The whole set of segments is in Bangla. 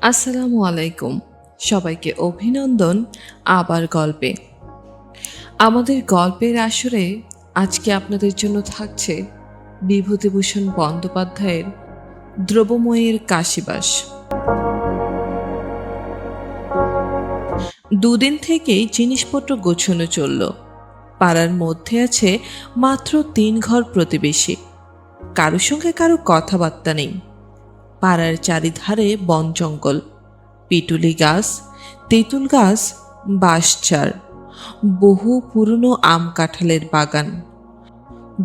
আসসালামু আলাইকুম। সবাইকে অভিনন্দন আবার গল্পে। আমাদের গল্পের আসরে আজকে আপনাদের জন্য থাকছে বিভূতিভূষণ বন্দ্যোপাধ্যায়ের দ্রব্যময়ীর কাশীবাস। দুদিন থেকেই জিনিসপত্র গোছানো চলল। পাড়ার মধ্যে আছে মাত্র 3 ঘর প্রতিবেশী। কারোর সঙ্গে কারো কথাবার্তা নেই। পাড়ার চারিধারে বন জঙ্গল, পিটুলি গাছ, তেঁতুল গাছ, বাঁশঝাড়, বহু পুরনো আম কাঁঠালের বাগান।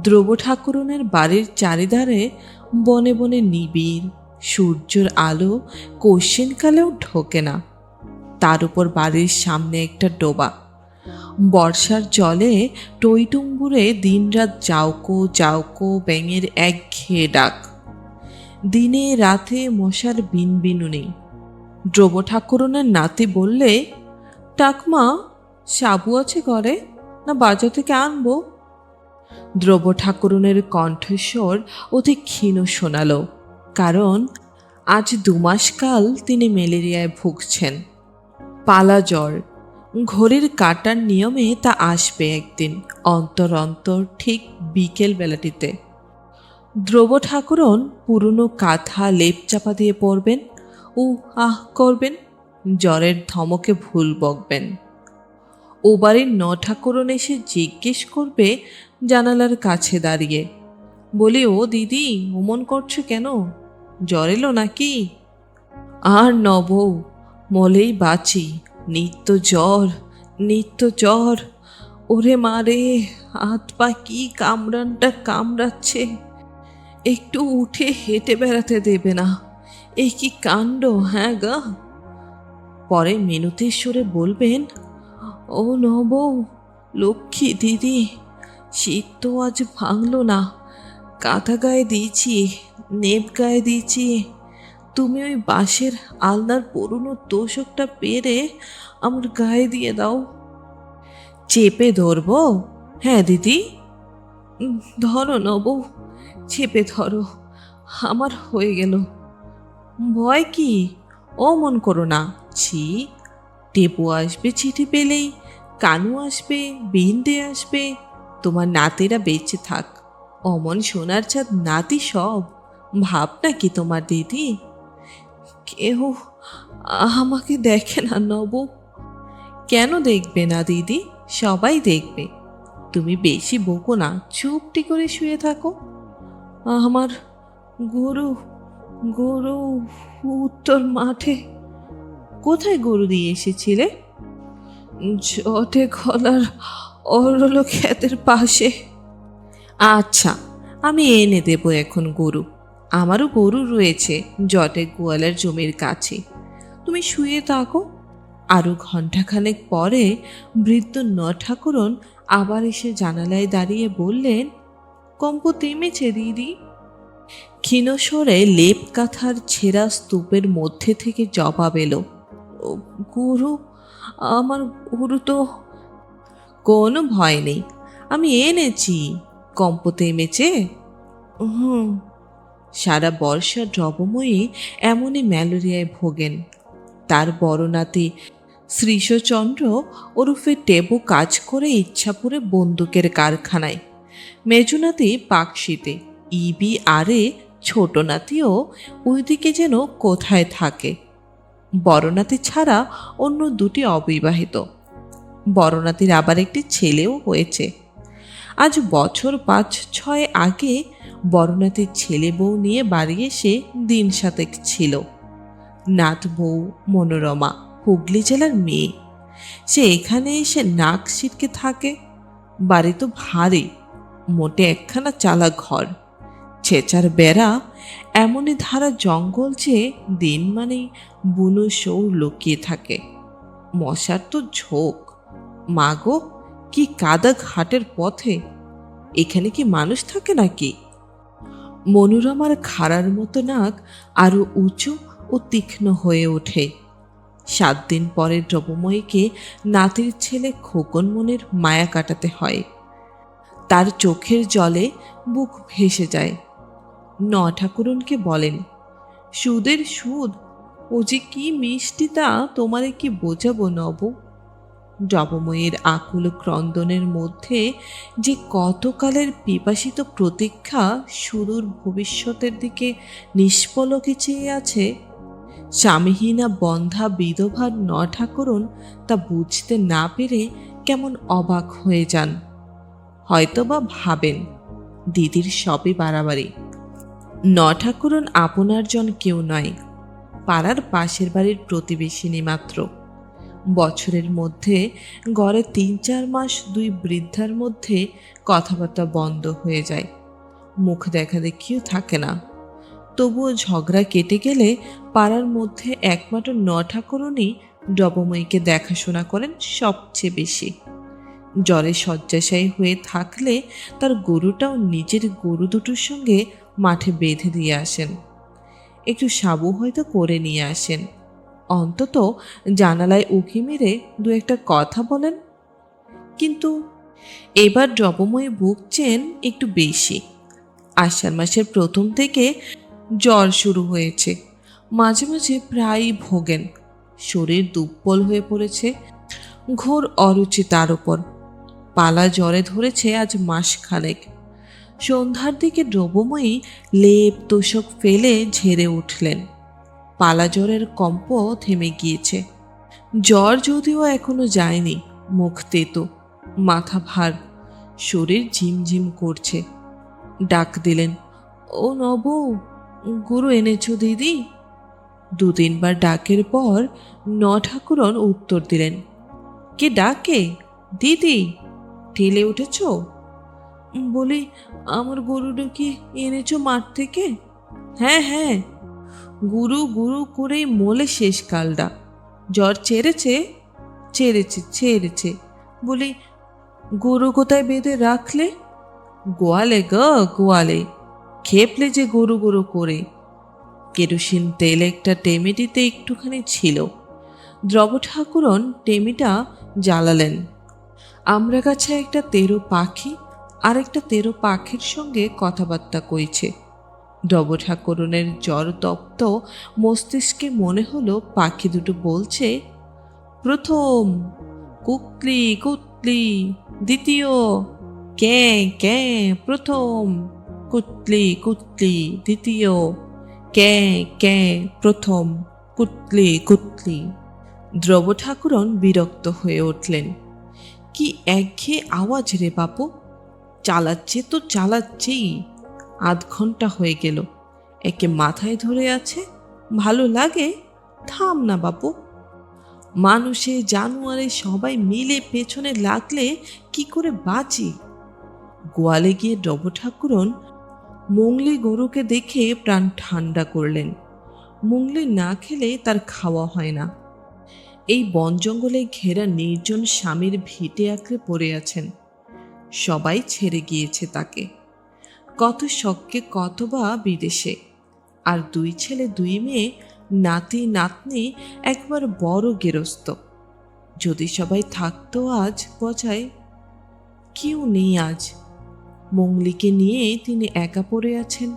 ধ্রুব ঠাকুরনের বাড়ির চারিধারে বনে বনে নিবিড়, সূর্যের আলো কশিনকালেও ঢোকে না। তার উপর বাড়ির সামনে একটা ডোবা। বর্ষার জলে টইটুম্বুরে দিনরাত জাউকো জাউকো ব্যাঙের একঘেয়ে ডাক। দিনে রাতে মশার বিনবিনুনি। ধ্রুব ঠাকুরনের নাতি বললে, টাকমা, সাবু আছে ঘরে, না বাজার থেকে আনবো? ধ্রুব ঠাকুরনের কণ্ঠস্বর অতি ক্ষীণ শোনাল, কারণ আজ 2 মাস কাল তিনি ম্যালেরিয়ায় ভুগছেন। পালা জ্বর, ঘড়ির কাঁটার নিয়মে তা আসবে একদিন, অন্তর অন্তর ঠিক বিকেল বেলাটিতে। ধ্রুব ঠাকুরন পুরনো কাঁথা লেপ চাপা দিয়ে পড়বেন ও আহ করবেন, জ্বরের ধমকে ভুল বকবেন। ও বাড়ির ঠাকুরন এসে জিজ্ঞেস করবে জানালার কাছে দাঁড়িয়ে, বলি, ও দিদি, অমন করছো কেন? জ্বর এলো নাকি? আর বউ, মলেই বাঁচি, নিত্য জ্বর, নিত্য জ্বর। ওরে মারে, হাত পা কি কামড়ানটা কামড়াচ্ছে, একটু উঠে হেঁটে বেড়াতে দেবে না। এই কি কাণ্ড, হ্যাঁ গা? পরে মিনতির সুরে বলবেন, ও বউ, লক্ষ্মী দিদি, শীত তো আজ ভাঙলো না, কাঁথা গায়ে দিয়েছি, নেপ গায়ে দিয়েছি, তুমি ওই বাঁশের আলনার পুরনো তোষকটা পেরে আমার গায়ে দিয়ে দাও। চেপে ধরবো? হ্যাঁ দিদি। ধরো বউ, চেপে ধরো, আমার হয়ে গেল। ভয় কি? ও মন করো না। ছি, টেপু আসবে চিঠি পেলেই, কানু আসবে, বিন্দে আসবে, তোমার নাতিরা বেঁচে থাক, অমন সোনার চাঁদ নাতি সব। ভাব নাকি তোমার দিদি? কেউ আমাকে দেখে না নব? কেন দেখবে না দিদি? সবাই দেখবে। তুমি বেশি বকো না, চুপটি করে শুয়ে থাকো। আমার গরু, গরু উত্তর মাঠে। কোথায় গরু দিয়ে এসেছিলে? জটে গলার অরল ক্ষেতের পাশে। আচ্ছা, আমি এনে দেব এখন গরু। আমারও গরু রয়েছে জটে গোয়ালের জমির কাছে। তুমি শুয়ে থাকো। আরো ঘণ্টাখানেক পরে বৃদ্ধ ঠাকুরন আবার এসে জানালায় দাঁড়িয়ে বললেন, কম্প থেমেছে দিদি। ক্ষীণস্বরে লেপ কাঁথার ছেঁড়া স্তূপের মধ্যে থেকে জবাব এলো, গরু, আমার গরু তো। কোনো ভয় নেই, আমি এনেছি। কম্প থেমেছে? হুম। সারা বর্ষা দ্রবময়ী এমনই ম্যালেরিয়ায় ভোগেন। তার বড় নাতি শ্রীশচন্দ্র ওরফে টেবু কাজ করে ইচ্ছাপুরে বন্দুকের কারখানায়, মেজুনাতি পাকশিতে, ইবি আরে ছোট নাতিও ওইদিকে যেন কোথায় থাকে। বড় নাতি ছাড়া অন্য 2টি অবিবাহিত। বড় নাতির আবার একটি ছেলেও হয়েছে। আজ বছর 5-6 আগে বড় নাতির ছেলে বউ নিয়ে বাড়ি এসে দিন 7 ছিল। নাত বউ মনোরমা, হুগলি জেলার মেয়ে। সে এখানে এসে নাক ছিটকে থাকে। বাড়ি তো ভারী, মোটে একখানা চালা ঘর, ছেঁচার বেড়া, এমনই ধারা জঙ্গল যে দিন মানেই বুনো সৌর লুকিয়ে থাকে। মশার তো ঝোঁক। মাগো, কি কাদা ঘাটের পথে! এখানে কি মানুষ থাকে নাকি? মনোরমার খাড়ার মতো নাক আরো উঁচু ও তীক্ষ্ণ হয়ে ওঠে। 7 দিন পরে দ্রব্যময়ীকে নাতির ছেলে খোকন মনের মায়া কাটাতে হয়। তার চোখের জলে বুক ভেসে যায়। ঠাকুরনকে বলেন, সুদের সুদ, ও যে কি মিষ্টি তা তোমারে কি বোঝাবো নব। জবময়ের আকুল ক্রন্দনের মধ্যে যে কতকালের পিপাসিত প্রতীক্ষা সুদূর ভবিষ্যতের দিকে নিষ্পলকে চেয়ে আছে, স্বামীহীনা বন্ধা বিধবার ঠাকুরন তা বুঝতে না পেরে কেমন অবাক হয়ে যান। হয়তোবা ভাবেন দিদির সবে বাড়াবাড়ি। ঠাকুরন আপনার জন কেউ নয়, পাড়ার পাশের বাড়ির প্রতিবেশিনী মাত্র। বছরের মধ্যে গড়ে ৩-৪ মাস দুই বৃদ্ধার মধ্যে কথাবার্তা বন্ধ হয়ে যায়, মুখ দেখা দেখিও থাকে না। তবুও ঝগড়া কেটে গেলে পাড়ার মধ্যে একমাত্র ঠাকুরনই ডবময়ীকে দেখাশোনা করেন সবচেয়ে বেশি। জ্বরে শয্যাশায়ী হয়ে থাকলে তার গরুটাও নিজের গরু দুটোর সঙ্গে মাঠে বেঁধে দিয়ে আসেন। একটু সাবু হয়তো করে নিয়ে আসেন, অন্তত জানালায় উঁকি মেরে দু একটা কথা বলেন। কিন্তু এবার ডবময়ী ভুগছেন একটু বেশি। আষাঢ় মাসের প্রথম থেকে জ্বর শুরু হয়েছে, মাঝে মাঝে প্রায়ই ভোগেন। শরীর দুর্বল হয়ে পড়েছে, ঘোর অরুচি তার উপর। পালা জ্বরে ধরেছে আজ মাসখানেক। সন্ধ্যার দিকে ডবময়ী লেপ তোষক ফেলে ঝেড়ে উঠলেন। পালা জ্বরের কম্প থেমে গিয়েছে। জ্বর যদিও এখনো যায়নি, মুখ তেতো, মাথা ভার, শরীর ঝিমঝিম করছে। ডাক দিলেন, ও নব, গুরু এনেছো দিদি? ২-৩ বার ডাকের পর ঠাকুরন উত্তর দিলেন, কে ডাকে? দিদি, ঠেলে উঠেছ? বলি, আমার গরুটা কি এনেছো মাঠ থেকে? হ্যাঁ হ্যাঁ, গুরু গুরু করেই মোলে শেষ কালটা। জ্বর ছেড়েছে? ছেড়েছে ছেড়েছে। বলি, গরু কোথায় বেঁধে রাখলে? গোয়ালে গো, গোয়ালে। খেপলে যে গরু গরু করে। কেরোসিন তেল একটা টেমিটিতে একটুখানি ছিল। দ্রব ঠাকুরন টেমিটা জ্বালালেন। আমরা কাছে একটা তেরো পাখি আর একটা তেরো পাখির সঙ্গে কথাবার্তা কইছে। দ্রব ঠাকুরনের জ্বর তপ্ত মস্তিষ্কে মনে হলো পাখি দুটো বলছে, প্রথম কুকলি কুতলি, দ্বিতীয় ক্যাঁ ক্যাঁ, প্রথম কুতলি কুতলি, দ্বিতীয় ক্যাঁ ক্যাঁ, প্রথম কুতলি কুতলি। দ্রব ঠাকুরন বিরক্ত হয়ে উঠলেন। কি একঘেয়ে আওয়াজ রে বাপু, চালাচ্ছে তো চালাচ্ছেই। ৮ ঘন্টা হয়ে গেল, একে মাথায় ধরে আছে, ভালো লাগে? থাম না বাপু। মানুষে জানুয়ারে সবাই মিলে পেছনে লাগলে কি করে বাঁচি? গোয়ালে গিয়ে ডব ঠাকুরন মুংলি গরুকে দেখে প্রাণ ঠান্ডা করলেন। মুংলি না খেলে তার খাওয়া হয় না। এই বন জঙ্গলে ঘেরা নির্জন স্বামীর ভিটে আঁকড়ে পড়ে আছেন। সবাই ছেড়ে গিয়েছে তাকে। কত শখকে কতবা বিদেশে। আর 2 ছেলে 2 মেয়ে, নাতি নাতনি, একবার বড় গেরস্ত। যদি সবাই থাকতো আজ বজায়, কেউ নেই আজ। মঙ্গলিকে নিয়ে তিনি একা পড়ে আছেন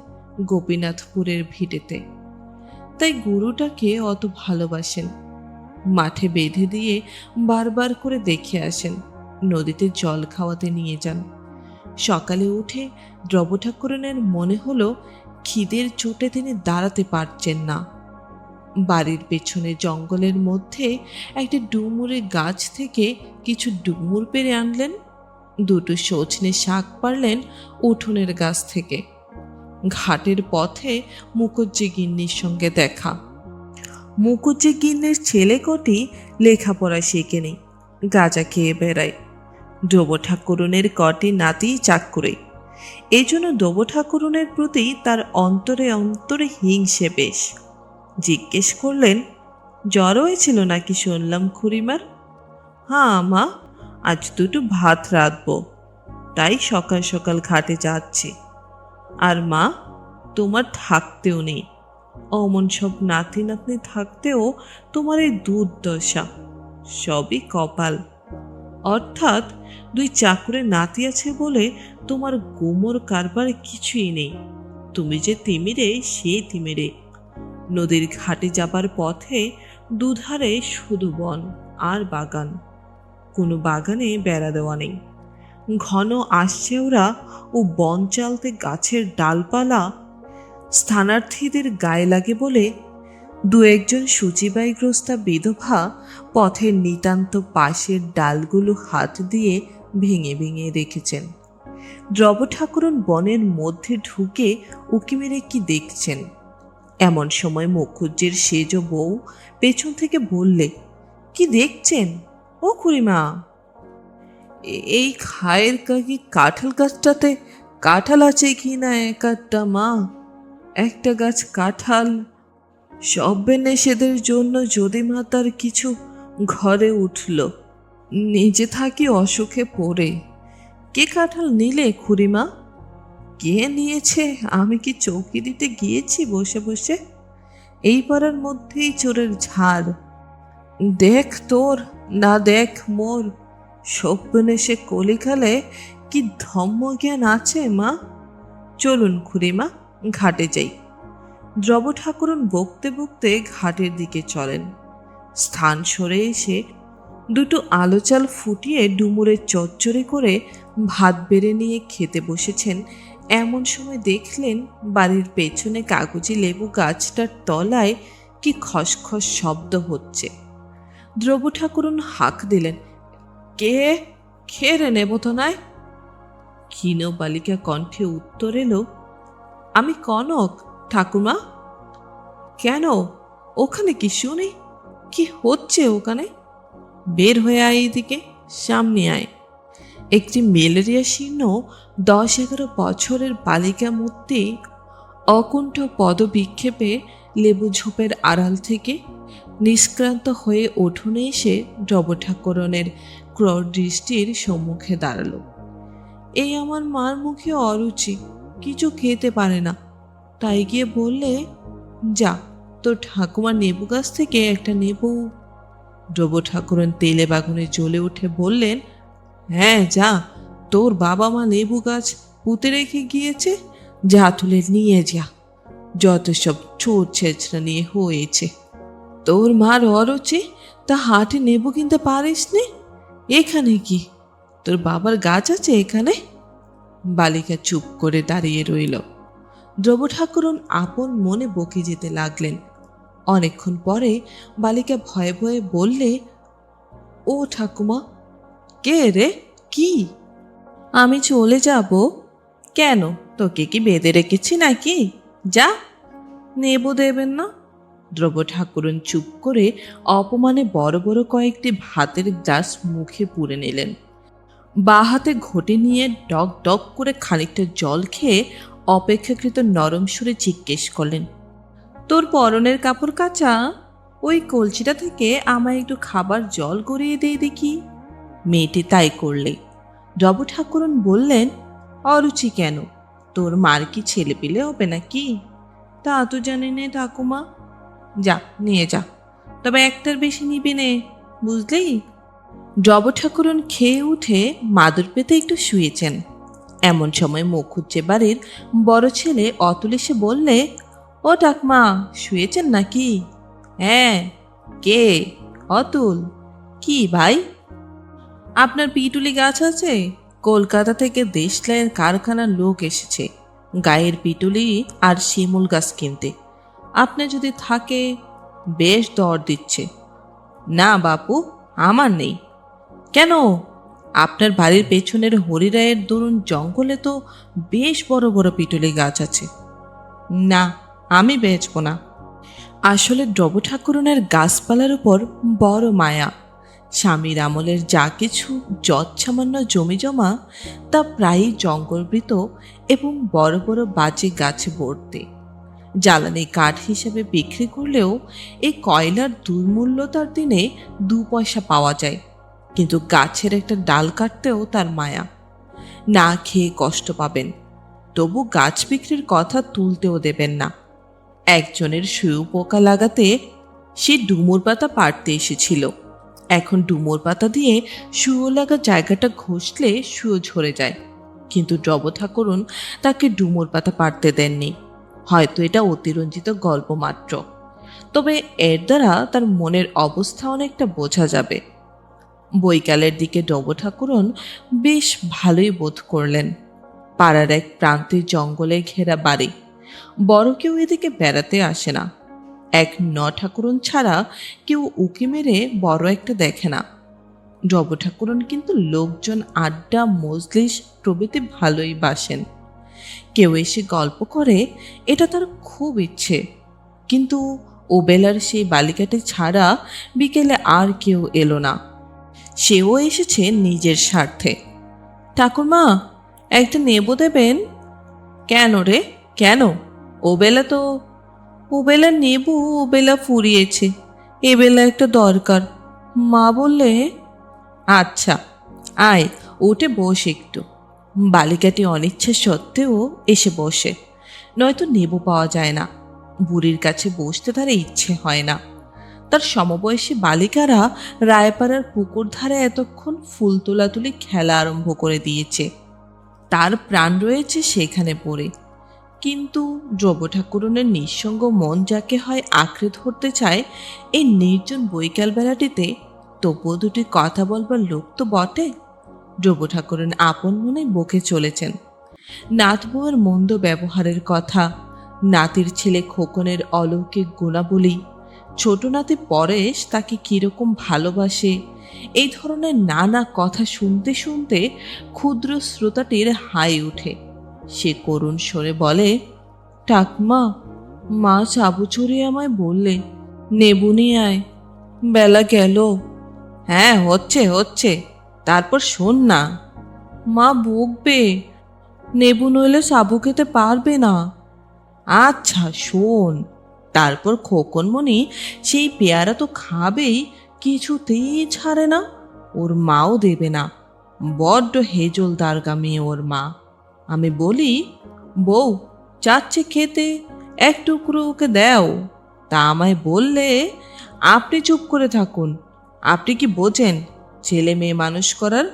গোপীনাথপুরের ভিটেতে। তাই গুরুটাকে অত ভালোবাসেন। মাঠে বেঁধে দিয়ে বারবার করে দেখে আসেন, নদীতে জল খাওয়াতে নিয়ে যান। সকালে উঠে দ্রব ঠাকুরনের মনে হলো খিদের চোটে তিনি দাঁড়াতে পারছেন না। বাড়ির পেছনে জঙ্গলের মধ্যে একটা ডুমুরের গাছ থেকে কিছু ডুমুর পেড়ে আনলেন। 2টো সজনে শাক পারলেন উঠোনের গাছ থেকে। ঘাটের পথে মুখুজ্জি গিন্নির সঙ্গে দেখা। মুখুজ্জি গিন্নির ছেলে কটি লেখাপড়া শেখেনি, গাঁজা খেয়ে বেড়ায়। ডোব ঠাকুরনের কটি নাতি চাকরে। এই জন্য ডোব ঠাকুরনের প্রতি তার অন্তরে অন্তরে হিংসে বেশ। জিজ্ঞেস করলেন, জ্বর হয়েছিল নাকি শুনলাম খুড়িমার? হ্যাঁ মা, আজ 2টো ভাত রাঁধব, তাই সকাল সকাল ঘাটে যাচ্ছি। আর মা, তোমার থাকতেও নেই। অমন সব নাতি নাতনি থাকতেও তোমার এই দুর্দশা, সবই কপাল। অর্থাৎ 2 চাকরে নাতি আছে বলে তোমার গোমর কারবার কিছুই নেই। তুমি যে তিমিরে, সে তিমিরে। নদীর ঘাটে যাবার পথে দুধারে শুধু বন আর বাগান। কোনো বাগানে বেড়া দেওয়া নেই। ঘন আশচেওড়া ও বন চালতে গাছের ডালপালা স্থানার্থীদের গায়ে লাগে বলে দু একজন সূচিবায়গ্রস্তা বিধবা পথের নিতান্ত পাশের ডালগুলো হাত দিয়ে ভেঙে ভেঙে রেখেছেন। দ্রব ঠাকুরন বনের মধ্যে ঢুকে উকি মেরে কি দেখছেন। এমন সময় মুখুজ্জের সেজ বউ পেছন থেকে বললে, কি দেখছেন ও খুড়িমা? এই খায়ের কাকি কাঁঠাল গাছটাতে কাঁঠাল আছে কি না একটা মা? একটা গাছ কাঁঠাল সব্যনেশেদের জন্য যদি মা তার কিছু ঘরে উঠল, নিজে থাকি অসুখে পড়ে। কে কাঁঠাল নিলে খুড়িমা? কে নিয়েছে? আমি কি চৌকি দিতে গিয়েছি বসে বসে? এই পাড়ার মধ্যেই চোরের ঝাড়। দেখ তোর না দেখ মোর, সব্যনেশে কলিকালে কি ধম্মজ্ঞান আছে মা? চলুন খুড়িমা, ঘাটে যাই। দ্রব ঠাকুরন বকতে বকতে ঘাটের দিকে চলেন। স্থান সরে এসে দুটো আলো চাল ফুটিয়ে ডুমুরে চচ্চড়ি করে ভাত বেড়ে নিয়ে খেতে বসেছেন। এমন সময় দেখলেন বাড়ির পেছনে কাগজি লেবু গাছটার তলায় কি খসখস শব্দ হচ্ছে। দ্রব ঠাকুরন হাঁক দিলেন, কে? খেয়ে নেব তো নয়। ক্ষীণ বালিকা কণ্ঠে উত্তর এলো, আমি কনক ঠাকুমা। কেন? ওখানে কি শুনি? কি হচ্ছে ওখানে? বের হয়ে আয়, এদিকে সামনে আয়। একটি ম্যালেরিয়া শীর্ণ 10-11 বছরের বালিকা মূর্তি অকুণ্ঠ পদবিক্ষেপে লেবু ঝোপের আড়াল থেকে নিষ্ক্রান্ত হয়ে উঠোনে এসে দ্রব ঠাকুরনের ক্রোড় দৃষ্টির সম্মুখে দাঁড়ালো। এই আমার মার মুখে অরুচি, কিছু খেতে পারে না, তাই গিয়ে বললে, যা তোর ঠাকুমার নেবু গাছ থেকে একটা নেবু। দ্রব ঠাকুরন তেলে বাগুনে জ্বলে উঠে বললেন, হ্যাঁ যা, তোর বাবা মা লেবু গাছ পুঁতে রেখে গিয়েছে, যা তুলে নিয়ে যা। যত সব চোর ছেঁচড়া নিয়ে হয়েছে। তোর মার অরুচি, তা হাটে নেবু কিনতে পারিস নি? এখানে কি তোর বাবার গাছ আছে এখানে? বালিকা চুপ করে দাঁড়িয়ে রইল। দ্রব ঠাকুরন আপন মনে বকে যেতে লাগলেন। অনেকক্ষণ পরে বালিকা ভয়ে ভয়ে বললে, ও ঠাকুমা। কে রে? কি? আমি চলে যাব। কেন, তোকে কি বেঁধে রেখেছি নাকি? যা। নেবো দেবেন না? দ্রব ঠাকুরন চুপ করে অপমানে বড় বড় কয়েকটি ভাতের গ্লাস মুখে পুরে নিলেন। বা হাতে ঘটে নিয়ে ডক ডক করে খানিকটা জল খেয়ে অপেক্ষাকৃত নরম সুরে জিজ্ঞেস করলেন, তোর পরনের কাপড় কাচা? ওই কলসিটা থেকে আমায় একটু খাবার জল গড়িয়ে দিয়ে দেখি। মেয়েটি তাই করলে। দ্রব ঠাকুরন বললেন, অরুচি কেন? তোর মার কি ছেলে পেলে হবে নাকি? তা তো জানি নে ঠাকুমা। যা নিয়ে যা, তবে একটার বেশি নিবি নে, বুঝলি? দ্রব ঠাকুরন খেয়ে উঠে মাদুর পেতে একটু শুয়েছেন। এমন সময় মুখুজ্জে বাড়ির বড় ছেলে অতুল এসে বললে, ও ঠাকমা, শুয়েছেন নাকি? হ্যাঁ। কে? অতুল। কি ভাই? আপনার পিটুলি গাছ আছে? কলকাতা থেকে দেশলাইয়ের কারখানার লোক এসেছে গায়ের পিটুলি আর শিমুল গাছ কিনতে। আপনি যদি থাকে, বেশ দর দিচ্ছে। না বাপু, আমার নেই। কেন? আপনার বাড়ির পেছনের হরিরায়ের দরুন জঙ্গলে তো বেশ বড় বড় পিটুলি গাছ আছে। না, আমি বেচব না। আসলে দ্রব ঠাকুরনের গাছপালার উপর বড় মায়া। স্বামীর আমলের যা কিছু যৎসামান্য জমি জমা তা প্রায়ই জঙ্গলবৃত এবং বড় বড় বাজে গাছে ভর্তি। জ্বালানি কাঠ হিসেবে বিক্রি করলেও এই কয়লার দুর্মূল্যতার দিনে 2 পয়সা পাওয়া যায়, কিন্তু গাছের একটা ডাল কাটতেও তার মায়া। না খেয়ে কষ্ট পাবেন, তবু গাছ বিক্রির কথা তুলতেও দেবেন না। একজনের শুয়ো পোকা লাগাতে সে ডুমুর পাতা পাড়তে এসেছিল। এখন ডুমুর পাতা দিয়ে শুয়ো লাগা জায়গাটা ঘষলে শুয়ো ঝরে যায়, কিন্তু দ্রব ঠাকুরন তাকে ডুমুর পাতা পাড়তে দেননি। হয়তো এটা অতিরঞ্জিত গল্প মাত্র। তবে এর দ্বারা তার মনের অবস্থা অনেকটা বোঝা যাবে। বৈকালের দিকে ডবো ঠাকুরন বেশ ভালোই বোধ করলেন। পাড়ার এক প্রান্তের জঙ্গলে ঘেরা বাড়ি, বড় কেউ এদিকে বেড়াতে আসে না। এক ঠাকুরন ছাড়া কেউ উকি মেরে বড় একটা দেখে না। ডবো ঠাকুরন কিন্তু লোকজন আড্ডা মজলিস প্রভৃতি ভালোই বাসেন। কেউ এসে গল্প করে, এটা তার খুব ইচ্ছে। কিন্তু ওবেলার সেই বালিকাটি ছাড়া বিকেলে আর কেউ এলো না। সেও এসেছে নিজের স্বার্থে। ঠাকুরমা, একটা নেবো দেবেন? কেন রে, কেন? ওবেলা নেবু, ওবেলা ফুরিয়েছে, এবেলা একটা দরকার। মা বললে। আচ্ছা, আয় উঠে বস একটু। বালিকাটি অনিচ্ছা সত্ত্বেও এসে বসে, নয়তো নেবু পাওয়া যায় না। বুড়ির কাছে বসতে তার ইচ্ছে হয় না। তার সমবয়সী বালিকারা রায়পাড়ার পুকুর ধারে এতক্ষণ ফুল তোলাতুলি খেলা আরম্ভ করে দিয়েছে। তার প্রাণ রয়েছে সেখানে পড়ে। কিন্তু দ্রব্য ঠাকুরনের নিঃসঙ্গ মন যাকে হয় আঁকড়ে ধরতে চায়, এই নির্জন বৈকাল বেলাটিতে তবুও দুটি কথা বলবার লোক তো বটে। দ্রব্য ঠাকুরন আপন মনে বকে চলেছেন নাত বউয়ের মন্দ ব্যবহারের কথা, নাতির ছেলে খোকনের অলৌকিক গুণাবলী, ছোট নাতি পরেশ তাকে কিরকম ভালোবাসে, এই ধরনের নানা কথা শুনতে শুনতে ক্ষুদ্র শ্রোতাটির হাই উঠে। সে করুণ স্বরে বলে, ঠাকমা, মা চাবু চড়িয়ে আমায় বললে নেবু নিয়ে আয়, বেলা গেল। হ্যাঁ, হচ্ছে হচ্ছে, তারপর শোন না। মা বকবে, নেবু নইলে সাবু খেতে পারবে না। আচ্ছা শোন। তারপর খোকনমণি সেই পেয়ারা তো খাবেই, কিছুতেই ছাড়ে না, ওর মাও দেবে না। বড্ড হেজল দারগা মেয়ে ওর মা। আমি বলি, বউ চাচ্ছে খেতে, এক টুকরো ওকে দাও। তা আমায় বললে, আপনি চুপ করে থাকুন, আপনি কি বোঝেন ছেলে মেয়ে মানুষ করার?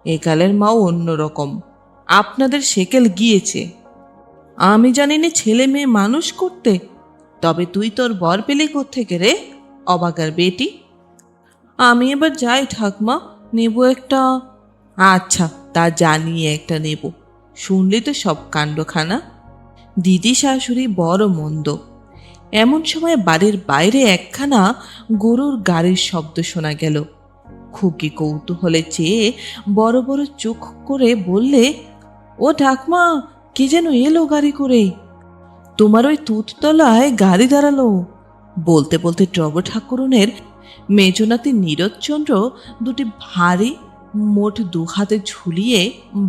একালের মাও অন্যরকম, আপনাদের সেকেল গিয়েছে। আমি জানি না ছেলে মেয়ে মানুষ করতে। তবে তুই তোর বর পেলি কোত্থেকে রে, অবাগার বেটি? আমি এবার যাই ঠাকমা, নেব একটা। আচ্ছা, তা জানিয়ে একটা নেব। শুনলি তো সব কাণ্ডখানা। দিদি শাশুড়ি বড় মন্দ। এমন সময় বাড়ির বাইরে একখানা গরুর গাড়ির শব্দ শোনা গেল। খুকি কৌতূহলে চেয়ে বড় বড় চোখ করে বললে, ও ঠাকমা, কে যেন এলো গাড়ি করে। তোমার ওই তুততলায় গাড়ি দাঁড়ালো। বলতে বলতে দ্রব্য ঠাকুরনের মেজনাতি নীরজচন্দ্র দুটি ভারী মোট দুহাতে ঝুলিয়ে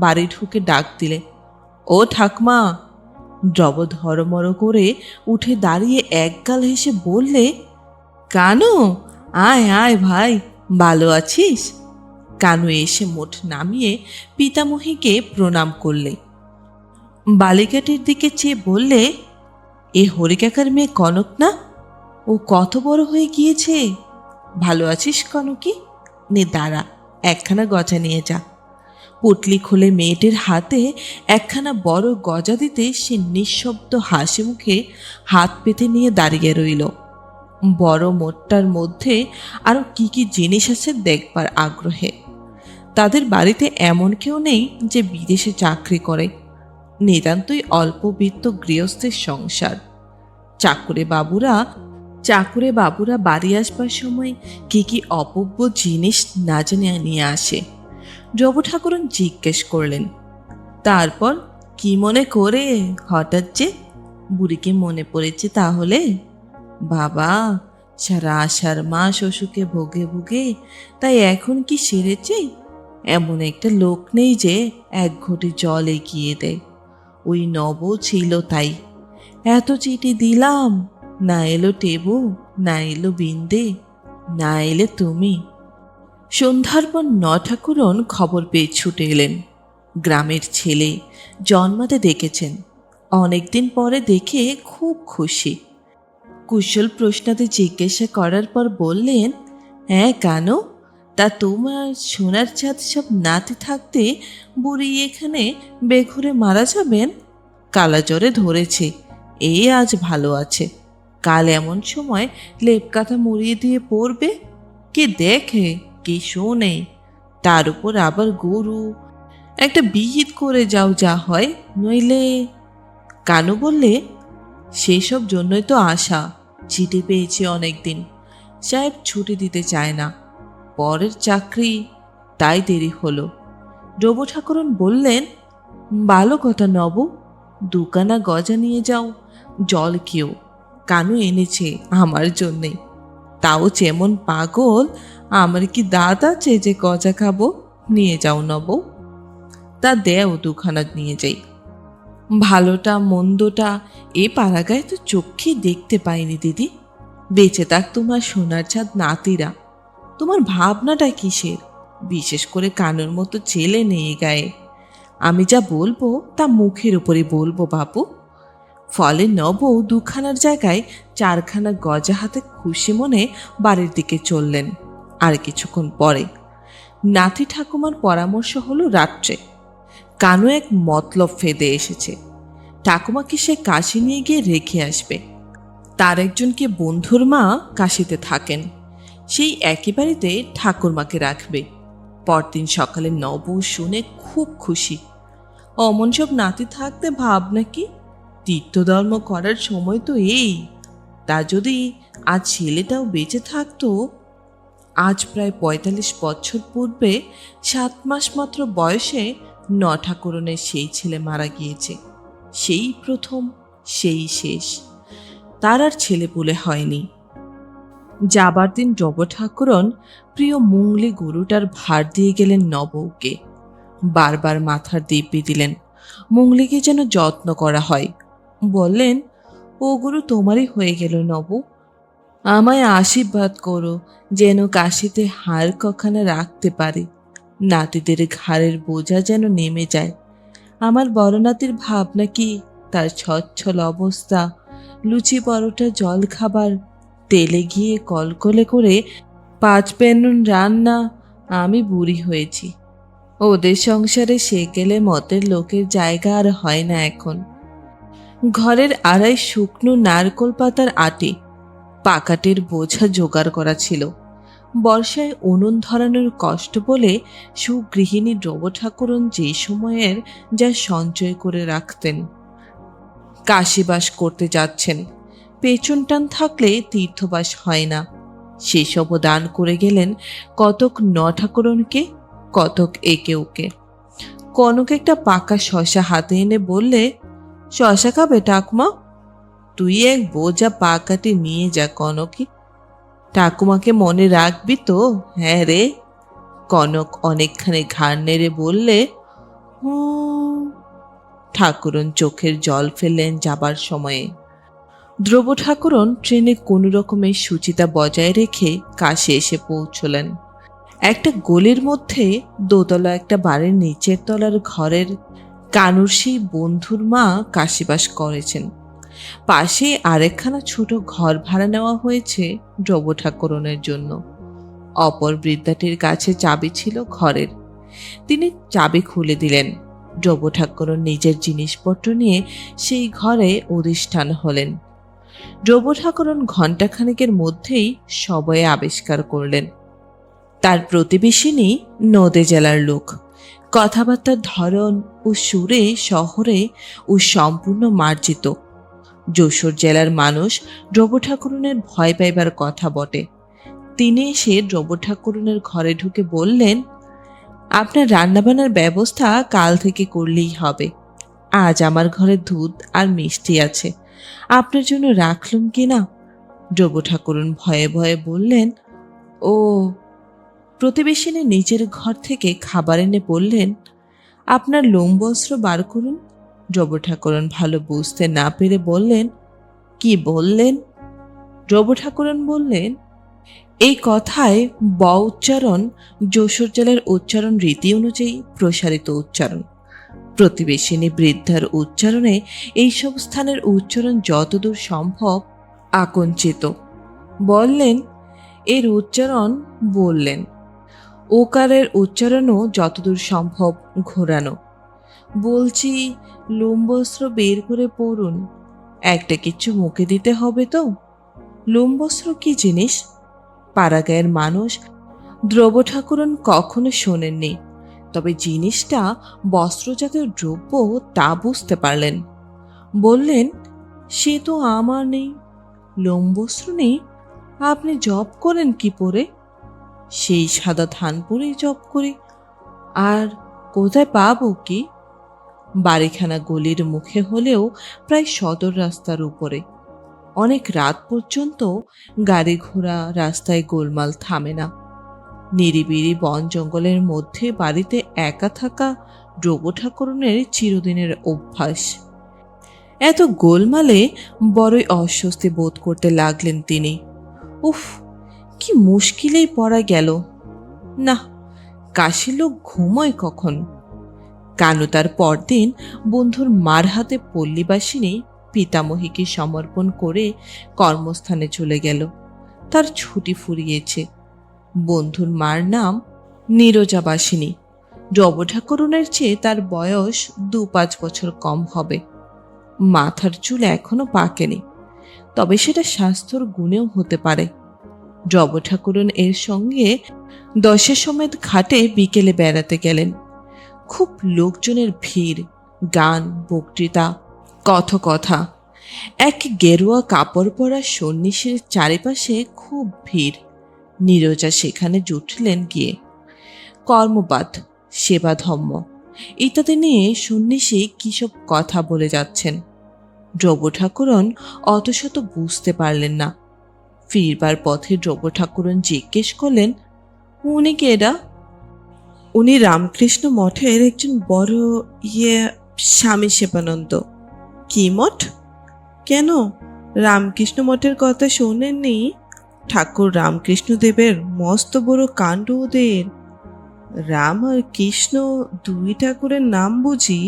বাড়ি ঢুকে ডাক দিলে, ও ঠাকমা। দ্রব ধরমর করে উঠে দাঁড়িয়ে একগাল হেসে বললে, কানু, আয় আয় ভাই, ভালো আছিস? কানু এসে মোট নামিয়ে পিতামহীকে প্রণাম করলে। বালিকাটির দিকে চেয়ে বললে, এ হরিকাকার মেয়ে কনক না? ও কত বড় হয়ে গিয়েছে। ভালো আছিস কনকি? নে দাঁড়া, একখানা গজা নিয়ে যা। পুটলি খুলে মেয়েটির হাতে একখানা বড় গজা দিতে সে নিঃশব্দ হাসি মুখে হাত পেতে নিয়ে দাঁড়িয়ে রইল। বড় মোটটার মধ্যে আরও কি কি জিনিস আছে দেখবার আগ্রহে। তাদের বাড়িতে এমন কেউ নেই যে বিদেশে চাকরি করে। নিতান্তই অল্পবিত্ত গৃহস্থের সংসার। চাকুরে বাবুরা বাড়ি আসবার সময় কি কি অপব্য জিনিস না জানিয়ে নিয়ে আসে। দ্রব্য ঠাকুরন জিজ্ঞেস করলেন, তারপর কি মনে করে হঠাৎ যে বুড়িকে মনে পড়েছে তাহলে? বাবা, সারা আষাঢ় মাস অসুখে ভোগে ভোগে, তাই এখন কি সেরেছে? এমন একটা লোক নেই যে এক ঘটি জল এগিয়ে দেয়। ওই নব ছিল তাই। এত চিঠি দিলাম, না এলো টেবু, না এলো বিন্দে, না এলে তুমি। সন্ধ্যার পর ঠাকুরন খবর পেয়ে ছুটে এলেন। গ্রামের ছেলে, জন্মাতে দেখেছেন, অনেকদিন পরে দেখে খুব খুশি। কুশল প্রশ্নাতে জিজ্ঞাসা করার পর বললেন, হ্যাঁ কানু, তা তোমার সোনার চাঁদ সব নাতি থাকতে বুড়ি এখানে বেঘুরে মারা যাবেন? কালা জ্বরে ধরেছে, এই আজ ভালো আছে। কাল এমন সময় লেপ কাঁথা মুড়িয়ে দিয়ে পড়বে, কে দেখে কে শোনে, তার উপর আবার গরু, একটা বিহিত করে যাও যা হয়, নইলে। কানু বললে, সেসব জন্যই তো আশা, চিঠি পেয়েছি অনেকদিন, সাহেব ছুটি দিতে চায় না, পরের চাকরি, তাই দেরি হলো। রবু ঠাকুরন বললেন, ভালো কথা নব, দুকানা গজা নিয়ে যাও, জল কেউ, কানু এনেছে আমার জন্যে, তাও যেমন পাগল, আমার কি দাঁত আছে যে গজা খাবো, নিয়ে যাও নব। তা দেও দুখানা নিয়ে যাই। ভালোটা মন্দটা এ পাড়াগায় তো চোখে দেখতে পাইনি দিদি, বেঁচে থাক তোমার সোনার চাঁদ নাতিরা। তোমার ভাবনাটা কিসের, বিশেষ করে কানুর মতো ছেলে নেই গায়ে। আমি যা বলবো তা মুখের উপরে বলবো বাপু। ফলে নব দুখানার জায়গায় চারখানা গজা হাতে খুশি মনে বাড়ির দিকে চললেন। আর কিছুক্ষণ পরে নাতি ঠাকুমার পরামর্শ হলো রাত্রে কানু এক মতলব ফেদে এসেছে, ঠাকুমাকে সে কাশি নিয়ে গিয়ে রেখে আসবে। তার একজনকে বন্ধুর মা কাশিতে থাকেন, সেই একই বাড়িতে ঠাকুরমাকে রাখবে। পরদিন সকালে নব শুনে খুব খুশি। অমন সব নাতি থাকতে ভাব নাকি, তীর্থধর্ম করার সময় তো এই। তা যদি আজ ছেলেটাও বেঁচে থাকতো। আজ প্রায় ৪৫ বছর পূর্বে ৭ মাস মাত্র বয়সে ঠাকুরনের সেই ছেলে মারা গিয়েছে। সেই প্রথম, সেই শেষ, তার আর ছেলে পুলে হয়নি। যাবার দিন রব ঠাকুরন প্রিয় মুংলি গরুটার ভার দিয়ে গেলেন নবউকে। বারবার মাথার দিব্যি দিলেন মুংলিকে যেন যত্ন করা হয়। বললেন, ও গরু তোমারই হয়ে গেল নব, আমায় আশীর্বাদ করো যেন কাশিতে হাড় কখানা রাখতে পারে, নাতিদের ঘাড়ের বোঝা যেন নেমে যায়। আমার বড় নাতির ভাবনা কি, তার ছচ্ছল অবস্থা, লুচি পরোটা জল খাবার, তেলে গিয়ে কলকলে করে ৫ পেনুন রান্না। আমি বুড়ি হয়েছি, ওদের সংসারে সেকেলে মতের লোকের জায়গা আর হয় না এখন। ঘরের আড়াই শুকনো নারকোল পাতার আটে পাকাটের বোঝা জোগাড় করা ছিল। বর্ষায় উনুন ধরানোর কষ্ট বলে সুগৃহিণী রব ঠাকুরন যে সময়ের যা সঞ্চয় করে রাখতেন। কাশিবাস করতে যাচ্ছেন, পেছন টান থাকলে তীর্থবাস হয় না, সেসবও দান করে গেলেন কতক ঠাকুরনকে, কতক একে ওকে। কনক একটা পাকা শশা হাতে এনে বললে, শশা খাবে ঠাকুমা? তুই এক বোঝা পাকাটি নিয়ে যা কনকি, ঠাকুমাকে মনে রাখবি তো? হ্যাঁ রে। কনক অনেকখানি ঘাড় নেড়ে বললে, হুম। ঠাকুরন চোখের জল ফেললেন যাবার সময়ে। ধ্রুব ঠাকুরন ট্রেনে কোনো রকমের সুচিতা বজায় রেখে কাশি এসে পৌঁছলেন। একটা গলির মধ্যে দোতলা একটা বাড়ির নিচের তলার ঘরের কানুর সেই বন্ধুর মা কাশিবাস করেছেন। পাশে আরেকখানা ছোট ঘর ভাড়া নেওয়া হয়েছে ধ্রুব ঠাকুরনের জন্য। অপর বৃদ্ধাটির কাছে চাবি ছিল ঘরের, তিনি চাবি খুলে দিলেন। ধ্রুব ঠাকুরন নিজের জিনিসপত্র নিয়ে সেই ঘরে অধিষ্ঠান হলেন। ধ্রুব ঠাকুরন ঘণ্টাখানেকের মধ্যেই সবয়ে আবিষ্কার করলেন তার প্রতিবেশিনী নদে জেলার লোক। কথাবার্তার ধরন ও সুরে শহরে ও সম্পূর্ণ মার্জিত। যশোর জেলার মানুষ ধ্রুব ঠাকুরনের ভয় পাইবার কথা বটে। তিনি এসে ধ্রুব ঠাকুরনের ঘরে ঢুকে বললেন, আপনার রান্নাবান্নার ব্যবস্থা কাল থেকে করলেই হবে। আজ আমার ঘরে দুধ আর মিষ্টি আছে, আপনার জন্য রাখলুম কিনা? ধ্রুব ঠাকুরন ভয়ে ভয়ে বললেন, ও। প্রতিবেশিনী নিজের ঘর থেকে খাবার এনে বললেন, আপনার লোমবস্ত্র বার করুন। ধ্রুব ঠাকুরন ভালো বুঝতে না পেরে বললেন, কি বললেন? ধ্রুব ঠাকুরন বললেন, এই কথায় ব উচ্চারণ যশোর জেলার উচ্চারণ রীতি অনুযায়ী প্রসারিত উচ্চারণ। প্রতিবেশিনী বৃদ্ধার উচ্চারণে এইসব স্থানের উচ্চারণ যতদূর সম্ভব আকঞ্চিত। বললেন, এর উচ্চারণ বললেন। ওকারের উচ্চারণও যতদূর সম্ভব ঘোরানো। বলছি, লোমবস্ত্র বের করে পড়ুন, একটা কিছু মুখে দিতে হবে তো? লোমবস্ত্র কি জিনিস পাড়াগাঁয়ের মানুষ দ্রব্য ঠাকুরন কখনো শোনেননি, তবে জিনিসটা বস্ত্রজাতীয় দ্রব্য তা বুঝতে পারলেন। বললেন, সে তো আমার নেই, লোমবস্ত্র নেই। আপনি জব করেন কি পরে? সেই সাদা ধান পরেই জব করি। আর কোথায় পাবো কি? বাড়িখানা গলির মুখে হলেও প্রায় সদর রাস্তার উপরে। অনেক রাত পর্যন্ত গাড়ি ঘোড়া রাস্তায় গোলমাল থামে না। নিরিবিলি বন জঙ্গলের মধ্যে বাড়িতে একা থাকা দ্রব্য ঠাকুরনের চিরদিনের অভ্যাস। এত গোলমালে বড়ই অস্বস্তি বোধ করতে লাগলেন তিনি। উফ, কি মুশকিলেই পড়া গেল। না, কাশির লোক ঘুমোয় কখন? কানু তার পরদিন বন্ধুর মার হাতে পল্লীবাসিনী পিতামহীকে সমর্পণ করে কর্মস্থানে চলে গেল। তার ছুটি ফুরিয়েছে। বন্ধুর মার নাম নীরজাবাসিনী। দ্রব্য ঠাকুরনের চেয়ে তার বয়স 2-5 বছর কম হবে। মাথার চুল এখনো পাকেনি, তবে সেটা স্বাস্থ্যর গুণেও হতে পারে। দ্রব্য ঠাকুরন এর সঙ্গে 10 সমেত ঘাটে বিকেলে বেড়াতে গেলেন। খুব লোকজনের ভিড়, গান, বক্তৃতা, কথকথা। এক গেরুয়া কাপড় পরা সন্ন্যাসীর চারিপাশে খুব ভিড়। নীরজা সেখানে জুটলেন গিয়ে। কর্মবাদ, সেবা ধর্ম ইত্যাদি নিয়ে সন্ন্যাসী কিসব কথা বলে যাচ্ছেন। দ্রব্য ঠাকুরন অতশত বুঝতে পারলেন না। ফিরবার পথে দ্রব্য ঠাকুরন জিজ্ঞেস করলেন, উনি কে এরা? উনি রামকৃষ্ণ মঠের একজন বড় স্বামী সেবানন্দ। কি মঠ? কেন, রামকৃষ্ণ মঠের কথা শোনেননি? ঠাকুর রামকৃষ্ণদেবের মস্ত বড় কাণ্ড ওদের। রাম আর কৃষ্ণ দুই ঠাকুরের নাম বুঝি?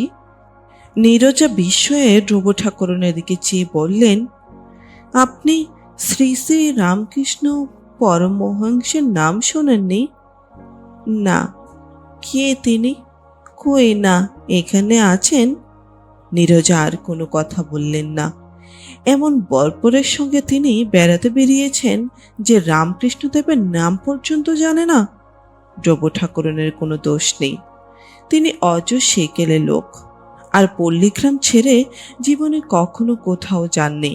নীরজা বিস্ময়ে ধ্রুব ঠাকুরনের দিকে চেয়ে বললেন, আপনি শ্রী শ্রী রামকৃষ্ণ পরমহংসের নাম শোনেননি? না। কে তিনি? কই না, এখানে আছেন। নীরজা আর কোনো কথা বললেন না। এমন বর্বরের সঙ্গে তিনি বেড়াতে বেরিয়েছেন যে রামকৃষ্ণদেবের নাম পর্যন্ত জানে না। দ্রব্য ঠাকুরনের কোনো দোষ নেই। তিনি অজ সেকেলে লোক, আর পল্লীগ্রাম ছেড়ে জীবনে কখনো কোথাও যাননি।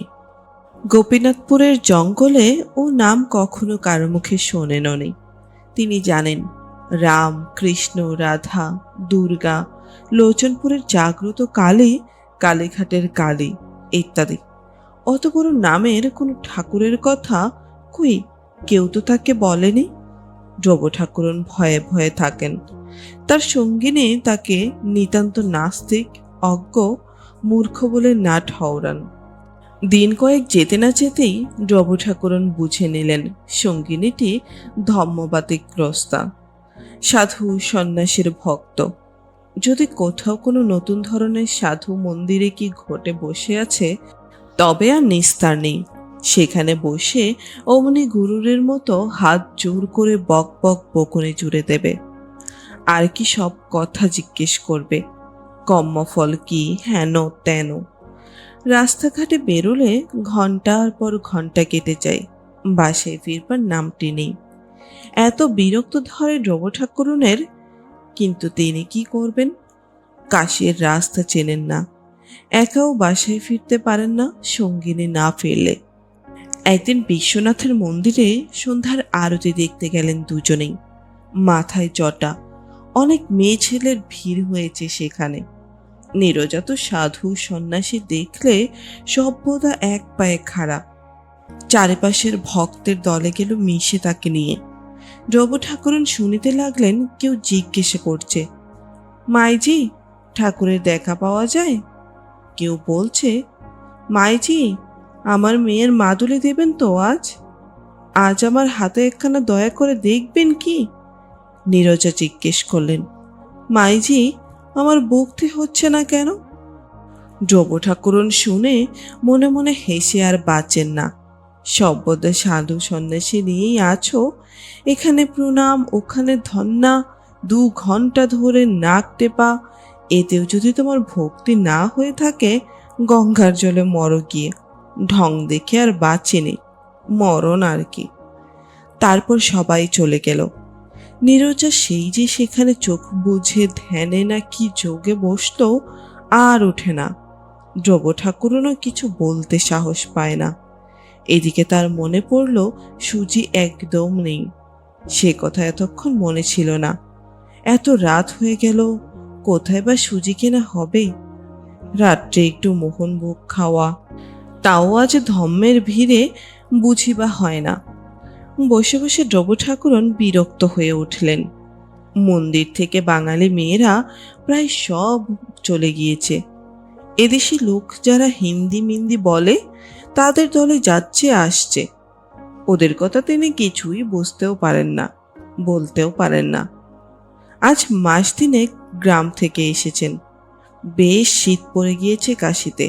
গোপীনাথপুরের জঙ্গলে ও নাম কখনো কারো মুখে শোনেনও নি। তিনি জানেন রাম, কৃষ্ণ, রাধা, দুর্গা, লোচনপুরের জাগ্রত কালী, কালীঘাটের কালী ইত্যাদি। অত বড় নামের কোনো ঠাকুরের কথা কই কেউ তো তাকে বলেনি। দ্রব্য ঠাকুরন ভয়ে ভয়ে থাকেন। তার সঙ্গিনী তাকে নিতান্ত নাস্তিক, অজ্ঞ, মূর্খ বলে না ঠওরান। দিন কয়েক যেতে না যেতেই দ্রব্য ঠাকুরন বুঝে নিলেন সঙ্গিনীটি ধর্মবাতিগ্রস্তা, সাধু সন্ন্যাসীর ভক্ত। যদি কোথাও কোনো নতুন ধরনের সাধু মন্দিরে কি ঘটে বসে আছে, তবে আর নিস্তার নেই। সেখানে বসে অমনি গুরুরের মতো হাত জোর করে বক বক বকুনি জুড়ে দেবে। আর কি সব কথা জিজ্ঞেস করবে, কর্মফল কি, হেন তেন। রাস্তাঘাটে বেরোলে ঘন্টার পর ঘন্টা কেটে যায়, বাসায় ফিরবার নামটি নেই। এত বিরক্ত ধরে দ্রব্য ঠাকুরনের। কিন্তু তিনি কি করবেন? কাশীর রাস্তা চেনেন না, একাও বাসায় ফিরতে পারেন না সঙ্গিনী না ফিরলে। একদিন বিশ্বনাথের মন্দিরে সন্ধ্যার আরতি দেখতে গেলেন দুজনেই। মাথায় জটা, অনেক মেয়ে ছেলের ভিড় হয়েছে সেখানে। নীরজা তো সাধু সন্ন্যাসী দেখলে সভ্যতা এক পায়ে খাড়া। চারিপাশের ভক্তের দলে গেল মিশে তাকে নিয়ে। দ্রব্য ঠাকুরন শুনিতে লাগলেন কেউ জিজ্ঞেসে করছে, মাইজি, ঠাকুরের দেখা পাওয়া যায়? কেউ বলছে, মাইজি, আমার মেয়ের মাদুলি দেবেন তো আজ? আজ আমার হাতে একখানা দয়া করে দেখবেন কি? নীরজা জিজ্ঞেস করলেন, মাইজি, আমার ভক্তি হচ্ছে না কেন? দ্রব্য ঠাকুরন শুনে মনে মনে হেসে আর বাঁচেন না। সর্বদা সাধু সন্ন্যাসী নিয়েই আছো, এখানে প্রণাম, ওখানে ধন্যা, 2 ঘন্টা ধরে নাক টেপা, এতেও যদি তোমার ভক্তি না হয়ে থাকে, গঙ্গার জলে মরো গিয়ে। ঢং দেখে আর বাঁচেনি। মরণ আর কি। তারপর সবাই চলে গেল। নীরজা সেই যে সেখানে চোখ বুঝে ধ্যানে না কি যোগে বসলো, আর ওঠে না। ধ্রুব ঠাকুরনও কিছু বলতে সাহস পায় না। এদিকে তার মনে পড়ল সুজি একদম নেই। সে কথা এতক্ষণ মনে ছিল না। এত রাত হয়ে গেল, কোথায় বা সুজি কেনা হবে? রাত্রে একটু মোহনভোগ খাওয়া, তাও আজ ধম্মের ভিড়ে বুঝি বা হয় না। বসে বসে ধ্রুব ঠাকুরন বিরক্ত হয়ে উঠলেন। মন্দির থেকে বাঙালি মেয়েরা প্রায় সব চলে গিয়েছে। এদেশি লোক যারা হিন্দি মিন্দি বলে তাদের দলে যাচ্ছে আসছে। ওদের কথা তিনি কিছুই বুঝতেও পারেন না, বলতেও পারেন না। আজ মাস তিনেক গ্রাম থেকে এসেছেন। বেশ শীত পড়ে গিয়েছে কাশিতে।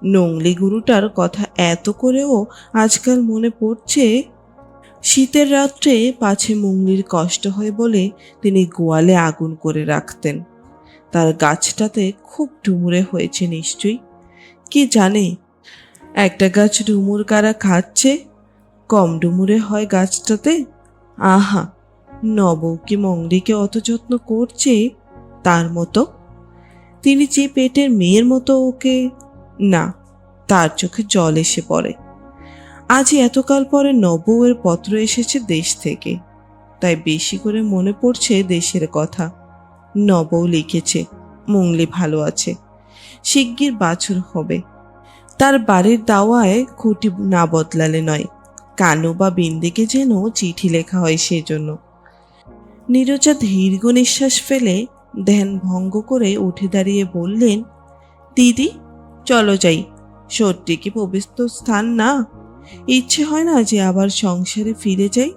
নংলি গুরুটার কথা এত করেও আজকাল মনে পড়ছে। শীতের রাত্রে পাছে মুংলির কষ্ট হয় বলে তিনি গোয়ালে আগুন করে রাখতেন। তার গাছটাতে খুব ডুমুরে হয়েছে নিশ্চয়ই। কি জানে একটা গাছ ডুমুর কারা খাচ্ছে? কম ডুমুরে হয় গাছটাতে। আহা, নব কি মংলিকে অত যত্ন করছে তার মতো? তিনি যে পেটের মেয়ের মতো ওকে, না, তার চোখে জল এসে পড়ে। আজ এতকাল পরে নবউয়ের পত্র এসেছে দেশ থেকে, তাই বেশি করে মনে পড়ছে দেশের কথা। নবউ লিখেছে মুংলি ভালো আছে, শিগগির বাছুর হবে। তার বাড়ির দাওয়ায় খুঁটি না বদলালে নয়। কানু বা বিন্দিকে যেন চিঠি লেখা হয় সেজন্য। নীরজা দীর্ঘ নিঃশ্বাস ফেলে ধ্যান ভঙ্গ করে উঠে দাঁড়িয়ে বললেন, দিদি চলো যাই। সত্যি কি পবিত্র স্থান না? ইচ্ছে হয় না যে আবার সংসারে ফিরে যাই,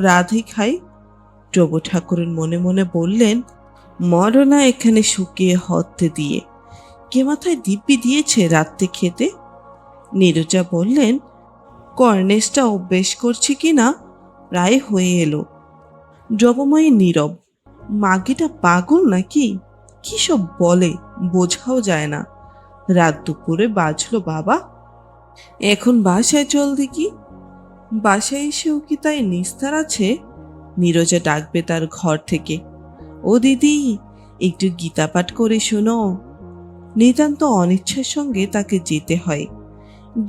রাধে খাই। ধ্রুব ঠাকুরের মনে মনে বললেন, মরনা এখানে শুকিয়ে হতে দিয়ে। কে মাথায় দিব্যি দিয়েছে রাত্রে খেতে? নীরজা বললেন, কর্নেশটা অভ্যেস করছে কি না প্রায় হয়ে এলো। দ্রবময়ী নীরব। মাগিটা পাগল নাকি? কি সব বলে বোঝাও যায় না। রাত দুপুরে বাজলো বাবা। এখন বাসায় চল দেখি। বাসায় এসেও কি তাই নিস্তার আছে? নীরজা ডাকবে তার ঘর থেকে, ও দিদি একটু গীতা পাঠ করে শোনো। নিতান্ত অনিচ্ছার সঙ্গে তাকে যেতে হয়।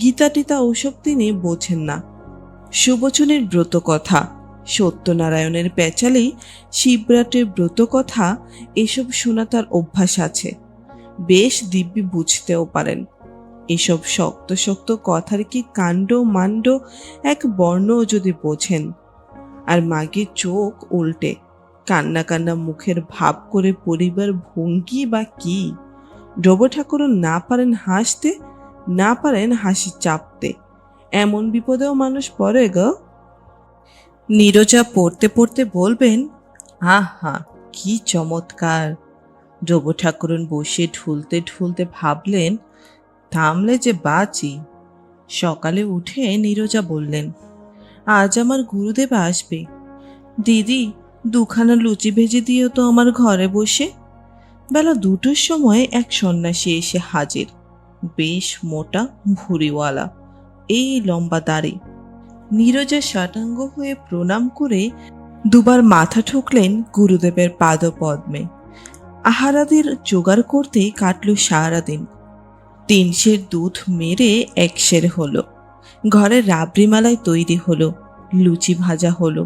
গীতা টিতা ওসব তিনি বোঝেন না। সুবচনের ব্রত কথা, সত্যনারায়ণের পেঁচালি, শিবরাত্রির ব্রত কথা, এসব শোনা তার অভ্যাস আছে। বেশ দিব্যি বুঝতেও পারেন। এসব শক্ত শক্ত কথার কি কাণ্ড মাণ্ড এক বর্ণও যদি বোঝেন। আর মাগির চোখ উল্টে, কান্না কান্না মুখের ভাব করে পরিবার ভঙ্গি বা কি। ধ্রুব ঠাকুরও না পারেন হাসতে, না পারেন হাসি চাপতে। এমন বিপদেও মানুষ পড়ে গো। নীরজা পড়তে পড়তে বলবেন, আহা কি চমৎকার। ধ্রুব ঠাকুরন বসে ঢুলতে ঢুলতে ভাবলেন, থামলে যে বাঁচি। সকালে উঠে নীরজা বললেন, আজ আমার গুরুদেব আসবে। দিদি দুখানা লুচি ভেজে দিও তো আমার ঘরে বসে। বেলা 2টোর সময় এক সন্ন্যাসী এসে হাজির। বেশ মোটা ভুঁড়িওয়ালা, এই লম্বা দাড়ি। নীরজা সাটাঙ্গ হয়ে প্রণাম করে দুবার মাথা ঠুকলেন গুরুদেবের পাদপদ্মে। আহারাদির জোগাড় করতেই কাটল সারাদিন। 3 সের দুধ মেরে 1 সের হলো। ঘরে রাবড়ি মালাই তৈরি হলো, লুচি ভাজা হলো।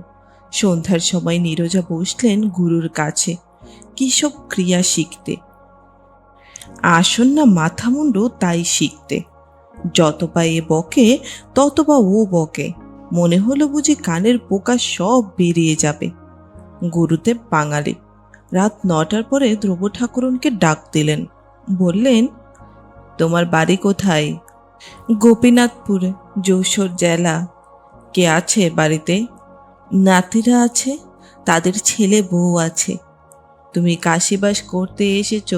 সন্ধ্যার সময় নীরজা বসলেন গুরুর কাছে কি সব ক্রিয়া শিখতে। আসন না মাথা মুন্ডু তাই শিখতে। যত বা এ বকে তত বা ও বকে। মনে হলো বুঝি কানের পোকা সব বেরিয়ে যাবে। গুরুদেব বাঙালি। রাত 9টার পরে ধ্রুব ঠাকুরনকে ডাক দিলেন। বললেন, তোমার বাড়ি কোথায়? গোপীনাথপুরে, যশোর জেলা। কে আছে বাড়িতে? নাতিরা আছে, তাদের ছেলে বউ আছে। তুমি কাশীবাস করতে এসেছ?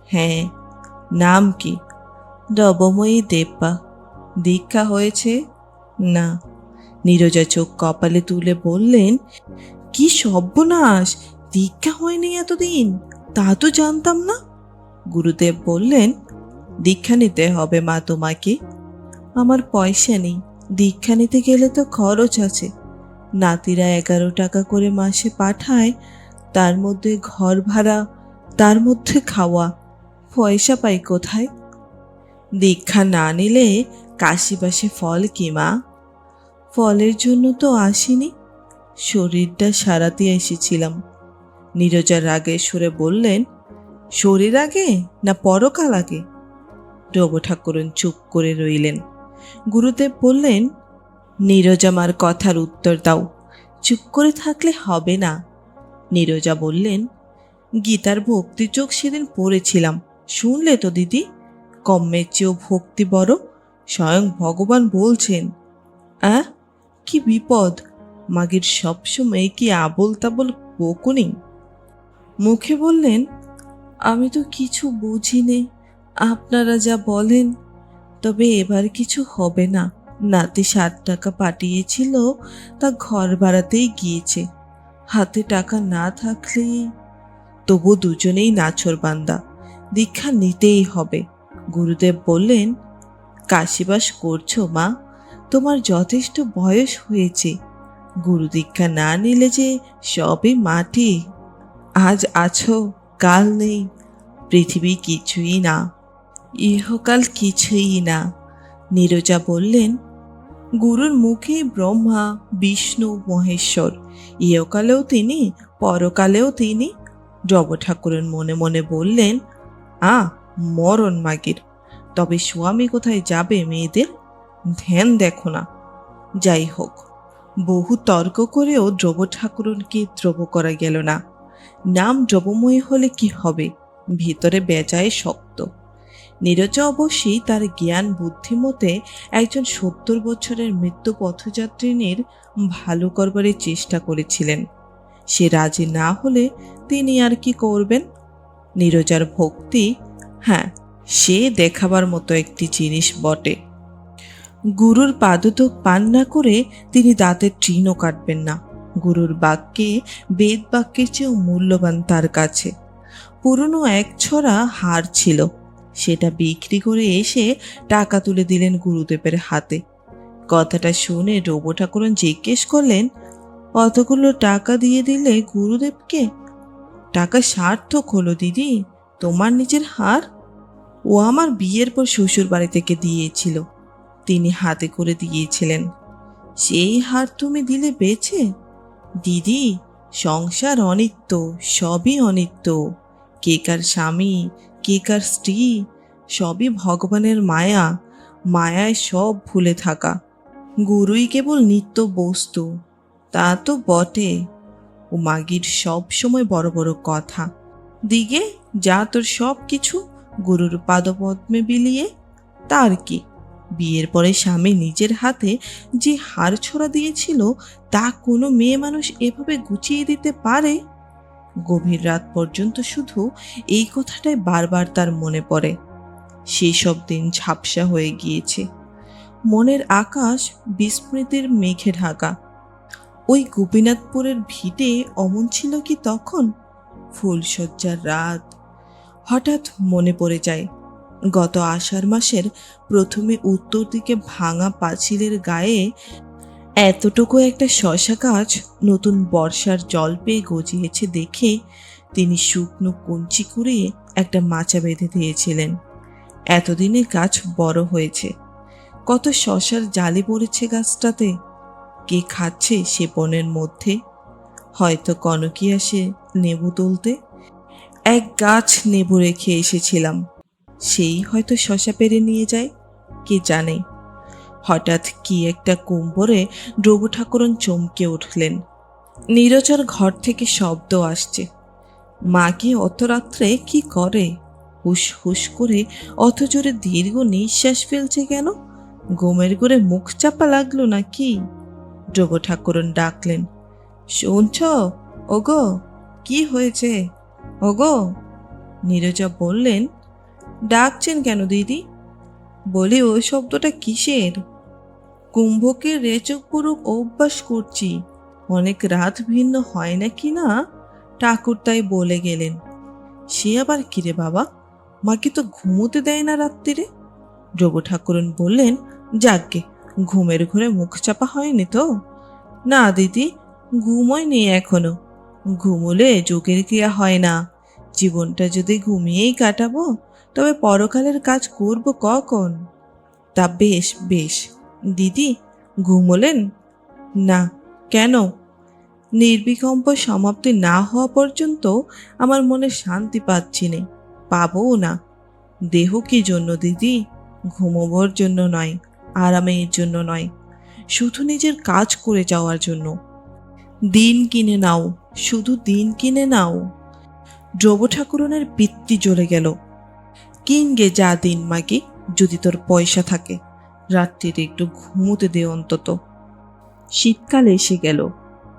হ্যাঁ। নাম কি? নবময়ী দেববা। দীক্ষা হয়েছে? না। নীরজা চোখ কপালে তুলে বললেন, কি সর্বনাশ, দীক্ষা হয়নি এতদিন? তা তো জানতাম না। গুরুদেব বললেন, দীক্ষা নিতে হবে মা তোমাকে। আমার পয়সা নেই, দীক্ষা নিতে গেলে তো খরচ আছে। নাতিরা 11 টাকা করে মাসে পাঠায়, তার মধ্যে ঘর ভাড়া, তার মধ্যে খাওয়া, পয়সা পাই কোথায়? দীক্ষা না নিলে কাশিবাসে ফল কি মা? ফলের জন্য তো আসিনি, শরীরটা সারাতে এসেছিলাম। নীরজা রাগের সুরে বললেন, শরীর আগে না পরকাল আগে? রব ঠাকুরন চুপ করে রইলেন। গুরুদেব বললেন, নীরজা মার কথার উত্তর দাও, চুপ করে থাকলে হবে না। নীরজা বললেন, গীতার ভক্তিযোগ সেদিন পড়েছিলাম, শুনলে তো দিদি? কম্মের চেয়েও ভক্তি বড়, স্বয়ং ভগবান বলছেন। কি বিপদ! মাগির সবসময় কি আবোল তাবোল বকুনি? মুখে বললেন, আমি তো কিছু বুঝিনি, আপনারা যা বলেন। তবে এবার কিছু হবে না। নাতি 60 টাকা পাঠিয়েছিল, তা ঘর ভাড়াতেই গিয়েছে। হাতে টাকা না থাকলে তবু দুজনেই নাছোড়বান্দা, দীক্ষা নিতেই হবে। গুরুদেব বললেন, কাশিবাস করছো মা? তোমার যথেষ্ট বয়স হয়েছে। গুরু দীক্ষা না নিলে যে সবই মাটি। আজ আছো, কাল নেই। পৃথিবী কিছুই না, ইহকাল কিছুই না। নীরজা বললেন, গুরুর মুখে ব্রহ্মা, বিষ্ণু, মহেশ্বর, ইহকালেও তিনি, পরকালেও তিনি। জব ঠাকুরের মনে মনে বললেন, মরণ মাগির। তবে স্বামী কোথায় যাবে মেয়েদের? ধ্যান দেখো না। যাই হোক, বহু তর্ক করেও দ্রব ঠাকুরনকে দ্রব করা গেল না। নাম দ্রবময়ী হলে কি হবে, ভিতরে বেজায় শক্ত। নীরজা অবশ্যই তার জ্ঞান বুদ্ধিমতে একজন 70 বছরের মৃত্যু পথযাত্রিনীর ভালো করবারে চেষ্টা করেছিলেন। সে রাজি না হলে তিনি আর কি করবেন? নীরজার ভক্তি, সে দেখাবার মতো একটি জিনিস বটে। গুরুর পাদতক পান না করে তিনি দাঁতের তৃণও কাটবেন না। গুরুর বাক্যে বেদ বাক্যের চেয়েও মূল্যবান তার কাছে। পুরনো এক ছড়া হার ছিল, সেটা বিক্রি করে এসে টাকা তুলে দিলেন গুরুদেবের হাতে। কথাটা শুনে রব ঠাকুরন জিজ্ঞেস করলেন, অতগুলো টাকা দিয়ে দিলে গুরুদেবকে? টাকা সার্থক হলো দিদি, তোমার নিজের হার? ও আমার বিয়ের পর শ্বশুর বাড়ি থেকে দিয়েছিল, তিনি হাতে করে দিয়েছিলেন। সেই হার তুমি দিলে বেচে? দিদি, সংসার অনিত্য, সবই অনিত্য। কে কার স্বামী, কে কার স্ত্রী, সবই ভগবানের মায়া। মায়ায় সব ভুলে থাকা। গুরুই কেবল নিত্য বস্তু, তা তো বটে। ও মাগির সব সময় বড় বড় কথা। দিগে যা তোর সব কিছু গুরুর পাদপদ্মে বিলিয়ে। তার কি, বিয়ের পরে স্বামী নিজের হাতে যে হার ছড়া দিয়েছিল, তা কোনো মেয়ে মানুষ এভাবে গুছিয়ে দিতে পারে? গভীর রাত পর্যন্ত শুধু এই কথাটাই বারবার তার মনে পড়ে। সেই সব দিন ঝাপসা হয়ে গিয়েছে। মনের আকাশ বিস্মৃতির মেঘে ঢাকা। ওই গোপীনাথপুরের ভিটে অমন ছিল কি তখন? ফুলশয্যার রাত। হঠাৎ মনে পড়ে যায়, গত আষাঢ় মাসের প্রথমে উত্তর দিকে ভাঙা পাঁচিলের গায়ে এতটুকু একটা শশা গাছ নতুন বর্ষার জল পেয়ে গজিয়েছে দেখে তিনি শুকনো কঞ্চি কুড়িয়ে একটা মাচা বেঁধে দিয়েছিলেন। এতদিনে গাছ বড় হয়েছে, কত শশার জালি পড়েছে গাছটাতে। কে খাচ্ছে সে বনের মধ্যে? হয়তো কনকি আসে নেবু তুলতে। এক গাছ নেবু রেখে এসেছিলাম, সেই হয়তো শশা পেরে নিয়ে যায়, কে জানে। হঠাৎ কি একটা কুম্ভরে দ্রব ঠাকুরন চমকে উঠলেন। নীরজার ঘর থেকে শব্দ আসছে। মা কি অত রাত্রে কি করে? হুস হুস করে অত জোরে দীর্ঘ নিঃশ্বাস ফেলছে কেন? ঘুমের ঘরে মুখ চাপা লাগলো নাকি? দ্রব ঠাকুরন ডাকলেন, শুনছ? ওগো, কি হয়েছে ওগো? নীরজা বললেন, ডাকছেন কেন দিদি? বলি, ওই শব্দটা কিসের? কুম্ভকে রেচক পুরুক অভ্যাস করছি, অনেক রাত ভিন্ন হয় নাকি না, ঠাকুর তাই বলে গেলেন। সে আবার কিরে বাবা, মাকে তো ঘুমোতে দেয় না রাত্রিরে। দ্রব ঠাকুরন বললেন, যাকগে, ঘুমের ঘরে মুখ চাপা হয়নি তো? না দিদি, ঘুমোয়নি এখনো। ঘুমোলে যোগের ক্রিয়া হয় না। জীবনটা যদি ঘুমিয়েই কাটাবো তবে পরকালের কাজ করব কখন? তা বেশ বেশ। দিদি, ঘুমোলেন না কেন? নির্বিকম্প সমাপ্তি না হওয়া পর্যন্ত আমার মনে শান্তি পাচ্ছি নে, পাবও না। দেহ কি জন্য দিদি? ঘুমোবার জন্য নয়, আরামের জন্য নয়, শুধু নিজের কাজ করে যাওয়ার জন্য। দিন কিনে নাও, শুধু দিন কিনে নাও। ধ্রুব ঠাকুরনের পিত্তি জ্বলে গেল। কিনগে যা দিন মাগি, যদি তোর পয়সা থাকে। রাত্রিরে একটু ঘুমোতে দে অন্তত। শীতকাল এসে গেল।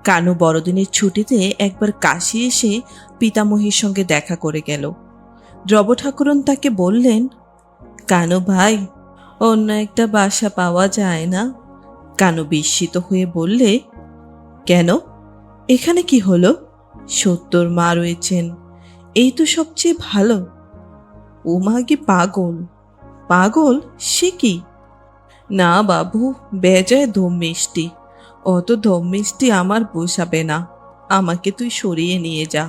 কানু বড়দিনের ছুটিতে একবার কাশি এসে পিতামহীর সঙ্গে দেখা করে গেল। ধ্রুব ঠাকুরন তাকে বললেন, কানু ভাই, অন্য একটা বাসা পাওয়া যায় না? কানু বিস্মিত হয়ে বললে, কেন, এখানে কি হলো? সত্যর মা রয়েছেন, এই তো সবচেয়ে ভালো। ও মা কি পাগল? পাগল সে কি? না বাবু, বেজায় ধম মিষ্টি। অত ধম মিষ্টি আমার পোষাবে না। আমাকে তুই সরিয়ে নিয়ে যা।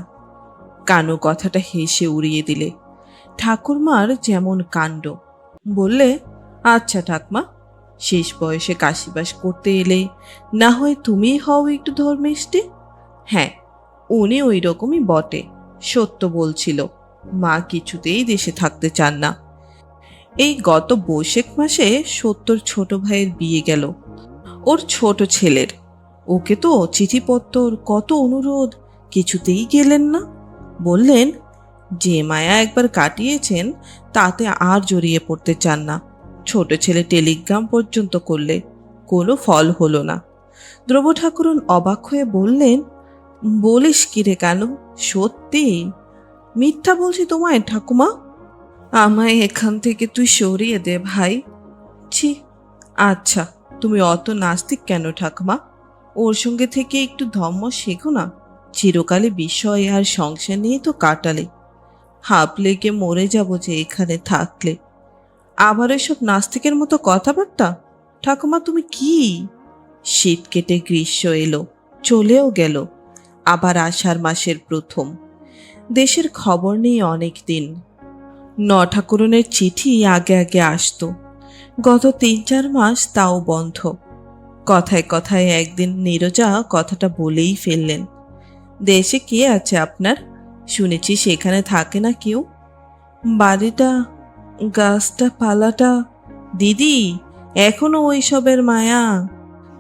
কানু কথাটা হেসে উড়িয়ে দিলে। ঠাকুরমার যেমন কাণ্ড। বললে, আচ্ছা ঠাকমা, শেষ বয়সে কাশিবাস করতে এলে না হয় তুমিই হও একটু ধর্মিষ্টি। হ্যাঁ, উনি ওই রকমই বটে, সত্য বলছিল। মা কিছুতেই দেশে থাকতে চান না। এই গত বৈশাখ মাসে সত্যর ছোট ভাইয়ের বিয়ে গেল, ওর ছোট ছেলের। ওকে তো চিঠিপত্তর কত অনুরোধ, কিছুতেই গেলেন না। বললেন, যে মায়া একবার কাটিয়েছেন তাতে আর জড়িয়ে পড়তে চান না। ছোট ছেলে টেলিগ্রাম পর্যন্ত করলে কোনো ফল হলো না। ধ্রুব ঠাকুরন অবাক হয়ে বললেন, বলিস কি রে কানু, সত্যি? মিথ্যা বলছি তোমায় ঠাকুমা? আমায় এখান থেকে তুই সরিয়ে দে ভাই। ছি। আচ্ছা, তুমি অত নাস্তিক কেন ঠাকুমা? ওর সঙ্গে থেকে একটু ধর্ম শেখো না। চিরকালে বিষয় আর সংসার নিয়ে তো কাটালে। হাঁপ লেগে মরে যাব যে এখানে থাকলে। আবার এসব নাস্তিকের মতো কথাবার্তা। ঠাকুমা তুমি কি? শীত কেটে গ্রীষ্ম এলো, চলেও গেল। আবার আষাঢ় মাসের প্রথম। দেশের খবর নেই অনেক দিন। ঠাকুরনের চিঠি আগে আগে আসতো। গত ৩-৪ মাস তাও বন্ধ। কথায় কথায় একদিন নীরজা কথাটা বলেই ফেললেন, দেশে কে আছে আপনার? শুনেছি সেখানে থাকে না কেউ। বাড়িটা, গাছটা, পালাটা। দিদি, এখনো ওইসবের মায়া।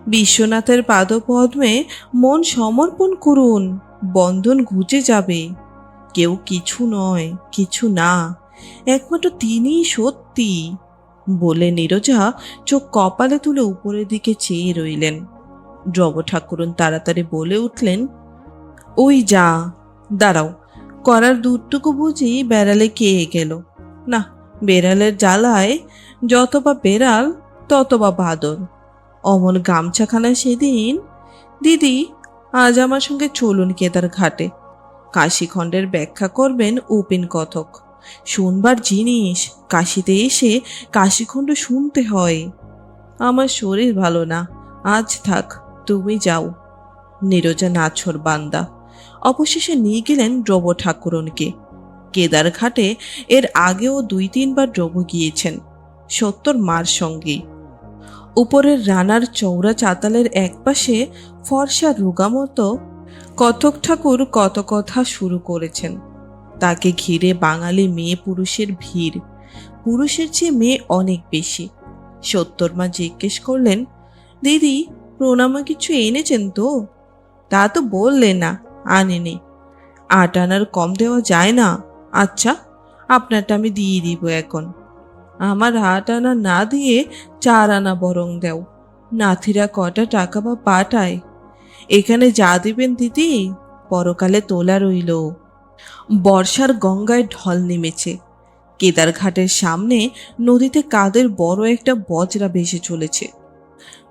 বিশ্বনাথের পাদপদ্মে মন সমর্পণ করুন, বন্ধন ঘুচে যাবে। কেউ কিছু নয়, কিছু না, একমাত্র তিনিই সত্যি। বলে নীরজা চোখ কপালে তুলে উপরের দিকে চেয়ে রইলেন। ধ্রুব ঠাকুরন তাড়াতাড়ি বলে উঠলেন, ওই যা, দাঁড়াও, করার দুধটুকু বুঝি বেড়ালে খেয়ে গেল। না, বেড়ালের জ্বালায় যত বা বেড়াল তত বা বাদর। অমল গামছাখানা সেদিন। দিদি, আজ আমার সঙ্গে চলুন কেদার ঘাটে। কাশীখণ্ডের ব্যাখ্যা করবেন উপেন কথক। শুনবার জিনিস, কাশিতে এসে কাশীখণ্ড শুনতে হয়। আমার শরীর ভালো না, আজ থাক, তুমি যাও। নীরজা নাছর বান্দা। অবশেষে নিয়ে গেলেন ধ্রুব ঠাকুরনকে। কেদার ঘাটে এর আগেও 2-3 বার ধ্রুব গিয়েছেন, সত্যর মার সঙ্গেই। উপরের রানার চৌড়া চাতালের একপাশে ফর্সা রোগামতো কথক ঠাকুর কত কথা শুরু করেছেন। তাকে ঘিরে বাঙালি মেয়ে পুরুষের ভিড়, পুরুষের চেয়ে মেয়ে অনেক বেশি। সত্যর মা জিজ্ঞেস করলেন, দিদি, প্রণামা কিছু এনেছেন তো? তা তো বললে না, আনেনি। 8 আনার কম দেওয়া যায় না? আচ্ছা, আপনারটা আমি দিয়ে দিব এখন। আমার 8 আনা না দিয়ে 4 আনা বরং দেও। নাথিরা কটা টাকা বা পাঠায়। এখানে যা দিবেন দিদি, পরকালে তোলা রইল। বর্ষার গঙ্গায় ঢল নেমেছে। কেদারঘাটের সামনে নদীতে কাদের বড় একটা বজরা ভেসে চলেছে।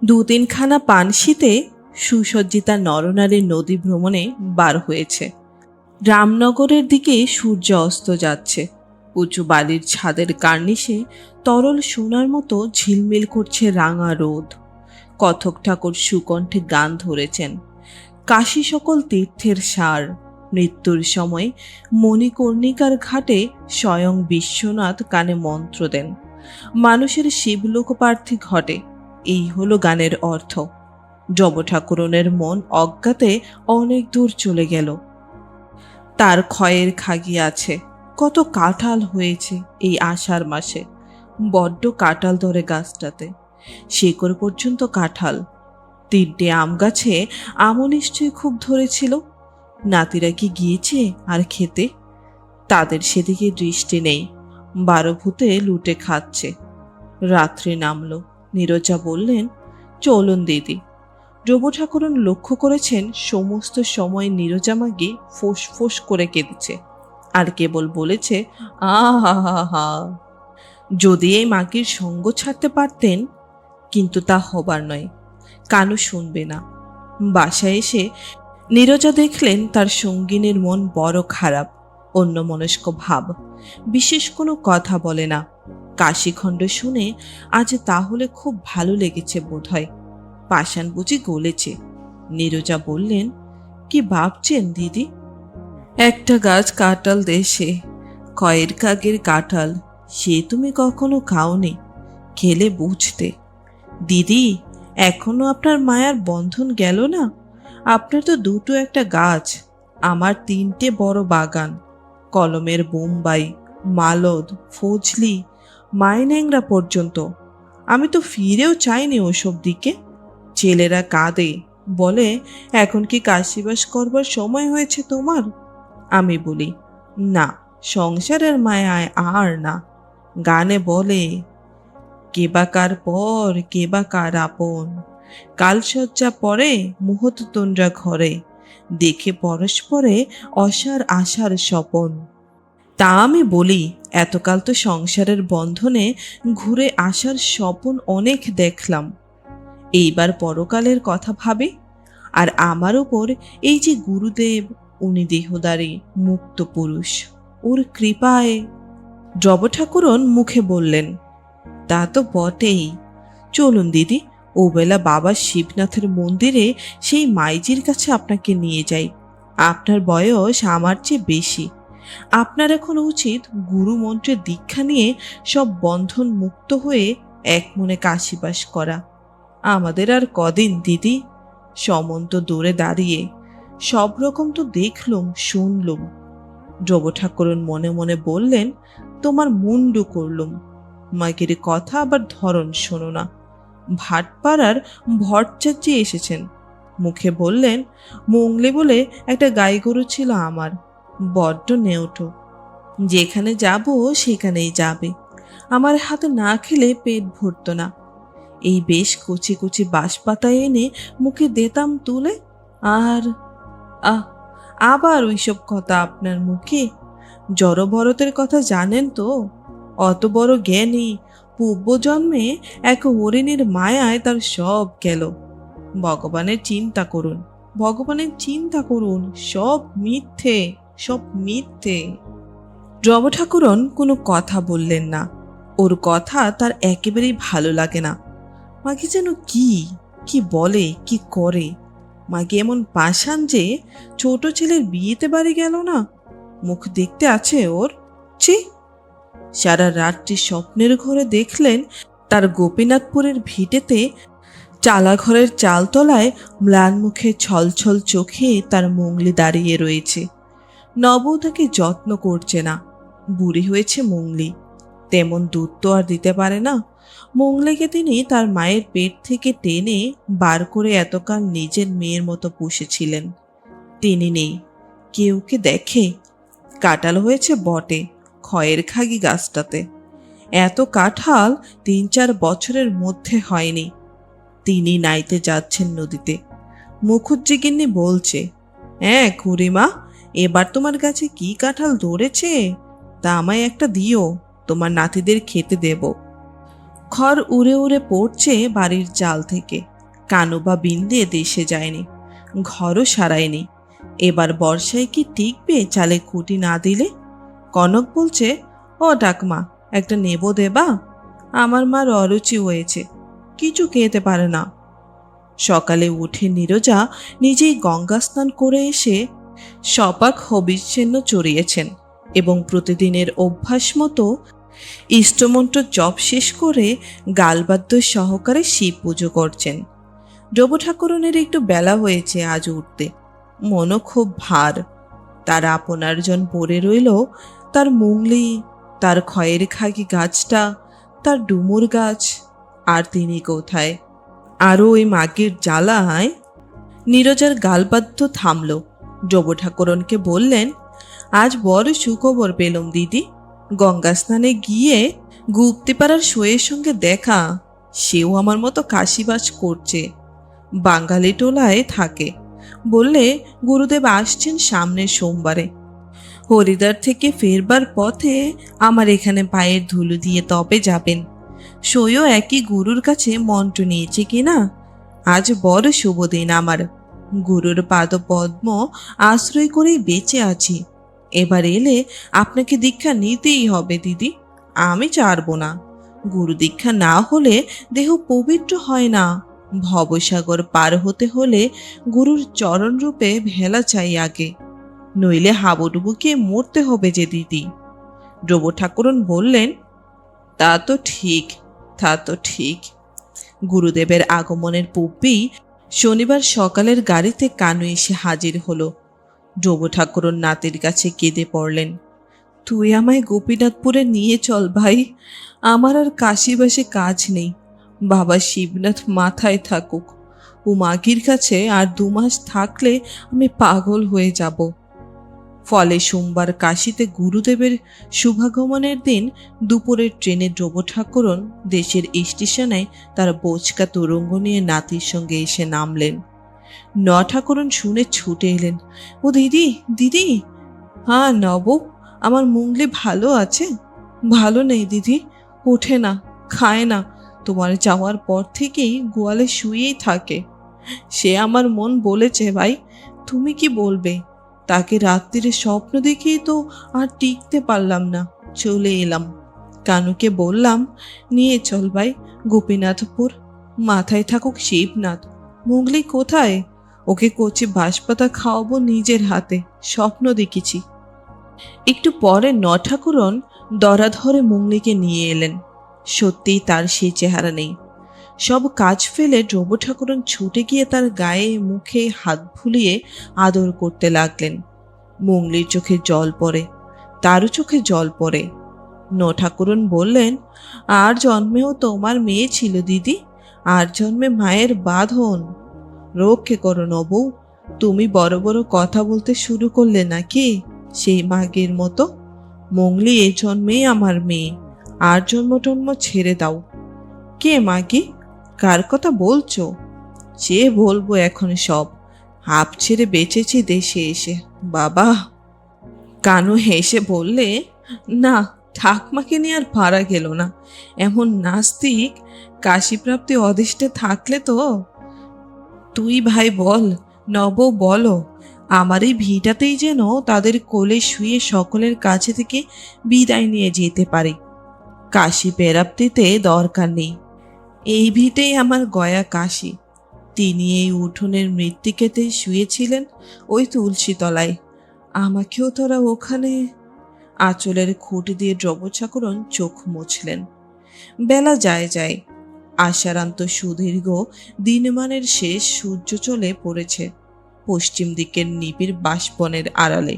2-3 খানা পানশিতে সুসজ্জিতা নরনারীর নদী ভ্রমণে বার হয়েছে। রামনগরের দিকে সূর্য অস্ত যাচ্ছে। উঁচু বালির ছাদের কার্নিশে তরল সোনার মতো ঝিলমিল করছে রাঙা রোদ। কথক ঠাকুর সুকণ্ঠে গান ধরেছেন। কাশী সকল তীর্থের সার। মৃত্যুর সময় মণিকর্ণিকার ঘাটে স্বয়ং বিশ্বনাথ কানে মন্ত্র দেন, মানুষের শিবলোকপ্রার্থী ঘটে। এই হলো গানের অর্থ। যব ঠাকুরনের মন অজ্ঞাতে অনেক দূর চলে গেল। তার ক্ষয়ের খাগি আছে, কত কাঁঠাল হয়েছে এই আষাঢ় মাসে। বড্ড কাঁঠাল ধরে গাছটাতে, শেকড় পর্যন্ত কাঁঠাল। 3টে আম গাছে আমও নিশ্চয়ই খুব ধরেছিল। নাতিরা কি গিয়েছে আর খেতে? তাদের সেদিকে দৃষ্টি নেই, 12 ভূতে লুটে খাচ্ছে। রাত্রি নামল। নীরজা বললেন, চলুন দিদি। যব ঠাকুরন লক্ষ্য করেছেন সমস্ত সময় নীরজা মাগি ফোঁস ফোঁস করে কেঁদেছে, আর কেবল বলেছে আহা হা হা। যদি এই মাগির সঙ্গ ছাড়তে পারতেন, কিন্তু তা হবার নয়। কানু শুনবে না। বাসায় এসে নীরজা দেখলেন তার সঙ্গিনীর মন বড় খারাপ, অন্যমনস্ক ভাব। বিশেষ কোনো কথা বলে না। কাশিখণ্ড শুনে আজ তাহলে খুব ভালো লেগেছে বোধহয়। পাষাণ বুঝি গলেছে। নীরজা বললেন, কি ভাবছেন দিদি? একটা গাছ কাঁঠাল দেশে, কয়ের কাগের কাঁঠাল, সে তুমি কখনো খাওনি, খেলে বুঝতে। দিদি, এখনো আপনার মায়ার বন্ধন গেল না? আপনার তো দুটো একটা গাছ, আমার 3টে বড় বাগান। কলমের বোম্বাই, মালদ, ফজলি, মাইন্যাংরা পর্যন্ত। আমি তো ফিরেও চাইনি ওসব দিকে। ছেলেরা কাঁদে, বলে এখন কি কাশিবাস করবার সময় হয়েছে তোমার? আমি বলি, না, সংসারের মায়ায় আর না। গানে বলে, কে বা কার পর, কে বা কার আপন, কালসজ্জা পরে মুহূর্ত তন্দ্রা ঘরে, দেখে পরস্পরে অসার আশার স্বপন। তা আমি বলি, এতকাল তো সংসারের বন্ধনে ঘুরে আসার স্বপন অনেক দেখলাম। এইবার পরকালের কথা ভাবে। আর আমার ওপর এই যে গুরুদেব, উনি দেহদারী মুক্ত পুরুষ, ওর কৃপায়। যব ঠাকুরন মুখে বললেন, তা তো বটেই। চলুন দিদি, ওবেলা বাবা শিবনাথের মন্দিরে সেই মাইজির কাছে আপনাকে নিয়ে যাই। আপনার বয়স আমার চেয়ে বেশি। আপনার এখন উচিত গুরু মন্ত্রের দীক্ষা নিয়ে সব বন্ধন মুক্ত হয়ে এক মনে কাশিবাস করা। আমাদের আর কদিন দিদি? সমন্ত দূরে দাঁড়িয়ে সব রকম তো দেখলুম, শুনলুম। যব ঠাকুরন মনে মনে বললেন, তোমার মুন্ডু করলুম। মাগির কথা আবার ধরন শোনো না। ভাটপাড়ার ভট্টাচার্যি এসেছেন। মুখে বললেন, মোংলি বলে একটা গাই গরু ছিল আমার, বড্ড নেউটো। যেখানে যাব সেখানেই যাবে। আমার হাতে না খেলে পেট ভরত না। এই বেশ কচি কচি বাঁশপাতা এনে মুখে দিতাম তুলে। আর আবার ওইসব কথা আপনার মুখে? জড়ভরতের কথা জানেন তো? অত বড় জ্ঞানী, পূর্বজন্মে এক হরিণীর মায়ায় তার সব গেল। ভগবানের চিন্তা করুন, ভগবানের চিন্তা করুন। সব মিথ্যে, সব মিথ্যে। যব ঠাকুরন কোনো কথা বললেন না। ওর কথা তার একেবারেই ভালো লাগে না। মাকে যেন কি কি বলে, কি করে। মাকে এমন পাষাণ যে ছোট ছেলের বিয়েতে বাড়ি গেল না। মুখ দেখতে আছে ওর? ছি! সারা রাতটি স্বপ্নের ঘরে দেখলেন তার গোপীনাথপুরের ভিটেতে চালাঘরের চালতলায় ম্লান মুখে ছলছল চোখে তার মোংলি দাঁড়িয়ে রয়েছে। নব তাকে যত্ন করছে না। বুড়ি হয়েছে মোংলি, তেমন দুধ তো আর দিতে পারে না। মোংলিকে তিনি তার মায়ের পেট থেকে টেনে বার করে এতকাল নিজের মেয়ের মতো পুষেছিলেন। তিনি নেই, কেউকে দেখে। কাঁঠাল হয়েছে বটে ক্ষয়ের খাগি গাছটাতে। এত কাঁঠাল 3-4 বছরের মধ্যে হয়নি। তিনি নাইতে যাচ্ছেন নদীতে। মুখুজ্জি গিন্নি বলছে, হ্যাঁ খুড়িমা, এবার তোমার কাছে কি কাঁঠাল ধরেছে, তা আমায় একটা দিও, তোমার নাতিদের খেতে দেব। খড় উড়ে উড়ে পড়ছে বাড়ির চাল থেকে। কানু বা বিন্দে দেশে যায়নি, ঘরও সারায়নি। এবার বর্ষায় কি টিকবে চালে খুঁটি না দিলে? কনক বলছে, ও ডাকমা, একটা নেবো দেবা? আমার মার অরুচি হয়েছে, কিছু খেতে পারে না। সকালে উঠে নীরজা নিজেই গঙ্গা স্নান করে এসে সপাক হবিষ্যেন্ন চড়িয়েছেন এবং প্রতিদিনের অভ্যাস মতো ইষ্টমন্ত্র জপ শেষ করে গালবাদ্য সহকারে শিব পুজো করছেন। ডোব ঠাকুরনের একটু বেলা হয়েছে আজ উঠতে, মনও খুব ভার। তার আপনারজন পড়ে রইল তার মুংলি, তার খয়ের খাগি গাছটা, তার ডুমুর গাছ, আর তিনি কোথায়। আরও ওই মাগির জ্বালায় নীরজার গালবাদ্য থামল। ডোব ঠাকুরনকে বললেন, আজ বড় সুখবর পেলুম দিদি। গঙ্গা স্নানে গিয়ে গুপ্তিপাড়ার সইয়ের সঙ্গে দেখা। সেও আমার মতো কাশিবাস করছে, বাঙালি টোলায় থাকে। বললে গুরুদেব আসছেন সামনের সোমবারে। হরিদ্বার থেকে ফেরবার পথে আমার এখানে পায়ের ধুলো দিয়ে তবে যাবেন। সইও একই গুরুর কাছে মন্ত্র নিয়েছে কিনা। আজ বড় শুভ দিন আমার। গুরুর পাদপদ্ম আশ্রয় করেই বেঁচে আছি। এবার এলে আপনাকে দীক্ষা নিতেই হবে দিদি, আমি ছাড়ব না। গুরু দীক্ষা না হলে দেহ পবিত্র হয় না। ভবসাগর পার হতে হলে গুরুর চরণ রূপে ভেলা চাই আগে, নইলে হাবুডুবুকে মরতে হবে যে দিদি। ডোব ঠাকুরন বললেন, তা তো ঠিক, তা তো ঠিক। গুরুদেবের আগমনের পূর্বেই শনিবার সকালের গাড়িতে কানু এসে হাজির হলো। ডোব ঠাকুরন নাতির কাছে কেঁদে পড়লেন, তুই আমায় গোপীনাথপুরে নিয়ে চল ভাই, আমার আর কাশিবাসে কাজ নেই। বাবা শিবনাথ মাথায় থাকুক, ও মাগির কাছে আর 2 মাস থাকলে আমি পাগল হয়ে যাব। ফলে সোমবার কাশীতে গুরুদেবের শুভাগমনের দিন দুপুরের ট্রেনে ডোব ঠাকুরন দেশের স্টেশনে তার বোচকা তুরঙ্গ নিয়ে নাতির সঙ্গে এসে নামলেন। ঠাকুরন শুনে ছুটে এলেন, ও দিদি দিদি। হ্যাঁ নব, আমার মুংলি ভালো আছে? ভালো নেই দিদি, ওঠে না, খায় না। তোমার যাওয়ার পর থেকেই গোয়ালে শুয়েই থাকে। সে আমার মন বলেছে ভাই, তুমি কি বলবে। তাকে রাত্রিরে স্বপ্ন দেখেই তো আর টিকতে পারলাম না, চলে এলাম। কানুকে বললাম, নিয়ে চল ভাই গোপীনাথপুর, মাথায় থাকুক শিবনাথ। মুগলি কোথায়? ওকে কচি বাঁশপাতা খাওয়াবো নিজের হাতে, স্বপ্ন দেখেছি। একটু পরে ঠাকুরন দরা ধরে মুংলিকে নিয়ে এলেন। সত্যিই তার সেই চেহারা নেই। সব কাজ ফেলে ডোব ঠাকুরন ছুটে গিয়ে তার গায়ে মুখে হাত ভুলিয়ে আদর করতে লাগলেন। মুংলির চোখে জল পড়ে, তারও চোখে জল পড়ে। ঠাকুরন বললেন, আর জন্মেও তোমার মেয়ে ছিল দিদি, আর জন্মে মায়ের বাঁধন। রক্ষে করো নবৌ, তুমি বড় বড় কথা বলতে শুরু করলে নাকি সেই মাগের মতো। মংলি এ জন্মেই আমার মেয়ে, আর জন্ম টন্ম ছেড়ে দাও। কে মাগি, কার কথা বলছো? যে বলবো এখন সব, হাঁপ ছেড়ে বেঁচেছি দেশে এসে বাবা। কানু হেসে বললে, না ঠাকমাকে নিয়ে আর পারা গেল না। এমন নাস্তিক কাশীপ্রাপ্তি অদেষ্টে থাকলে তো। তুই ভাই বল, নব বলো, আমার এই ভিটাতেই যেন তাদের কোলে শুয়ে সকলের কাছে থেকে বিদায় নিয়ে যেতে পারে। কাশী প্রাপ্তিতে দরকার নেই, এই ভিটেই আমার গয়া কাশী। তিনি এই উঠোনের মৃত্তিকাতে শুয়েছিলেন ওই তুলসী তলায়, আমাকেও তোরা ওখানে। আঁচলের খুঁটি দিয়ে ডোব ঠাকুরন চোখ মুছলেন। বেলা যায় যায়, আশারান্ত সুদীর্ঘ দিনমানের শেষ সূর্য চলে পড়েছে পশ্চিম দিকের নিবিড় বাঁশবনের আড়ালে।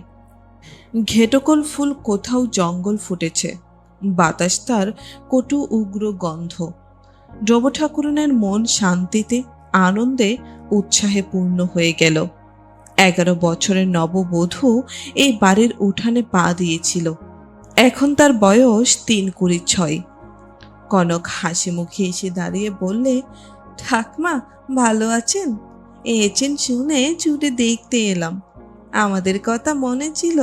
ঘেটকল ফুল কোথাও জঙ্গল ফুটেছে, বাতাস তার কটু উগ্র গন্ধ। ডোব ঠাকুরনের মন শান্তিতে আনন্দে উৎসাহে পূর্ণ হয়ে গেল। 11 বছরের নববধূ এই বাড়ির উঠানে পা দিয়েছিল। এখন তার বয়স 3-6। কনক হাসি মুখে এসে দাঁড়িয়ে বললে, ঠাকমা ভালো আছেন? এছেন শুনে ছুটে দেখতে এলাম। আমাদের কথা মনে ছিল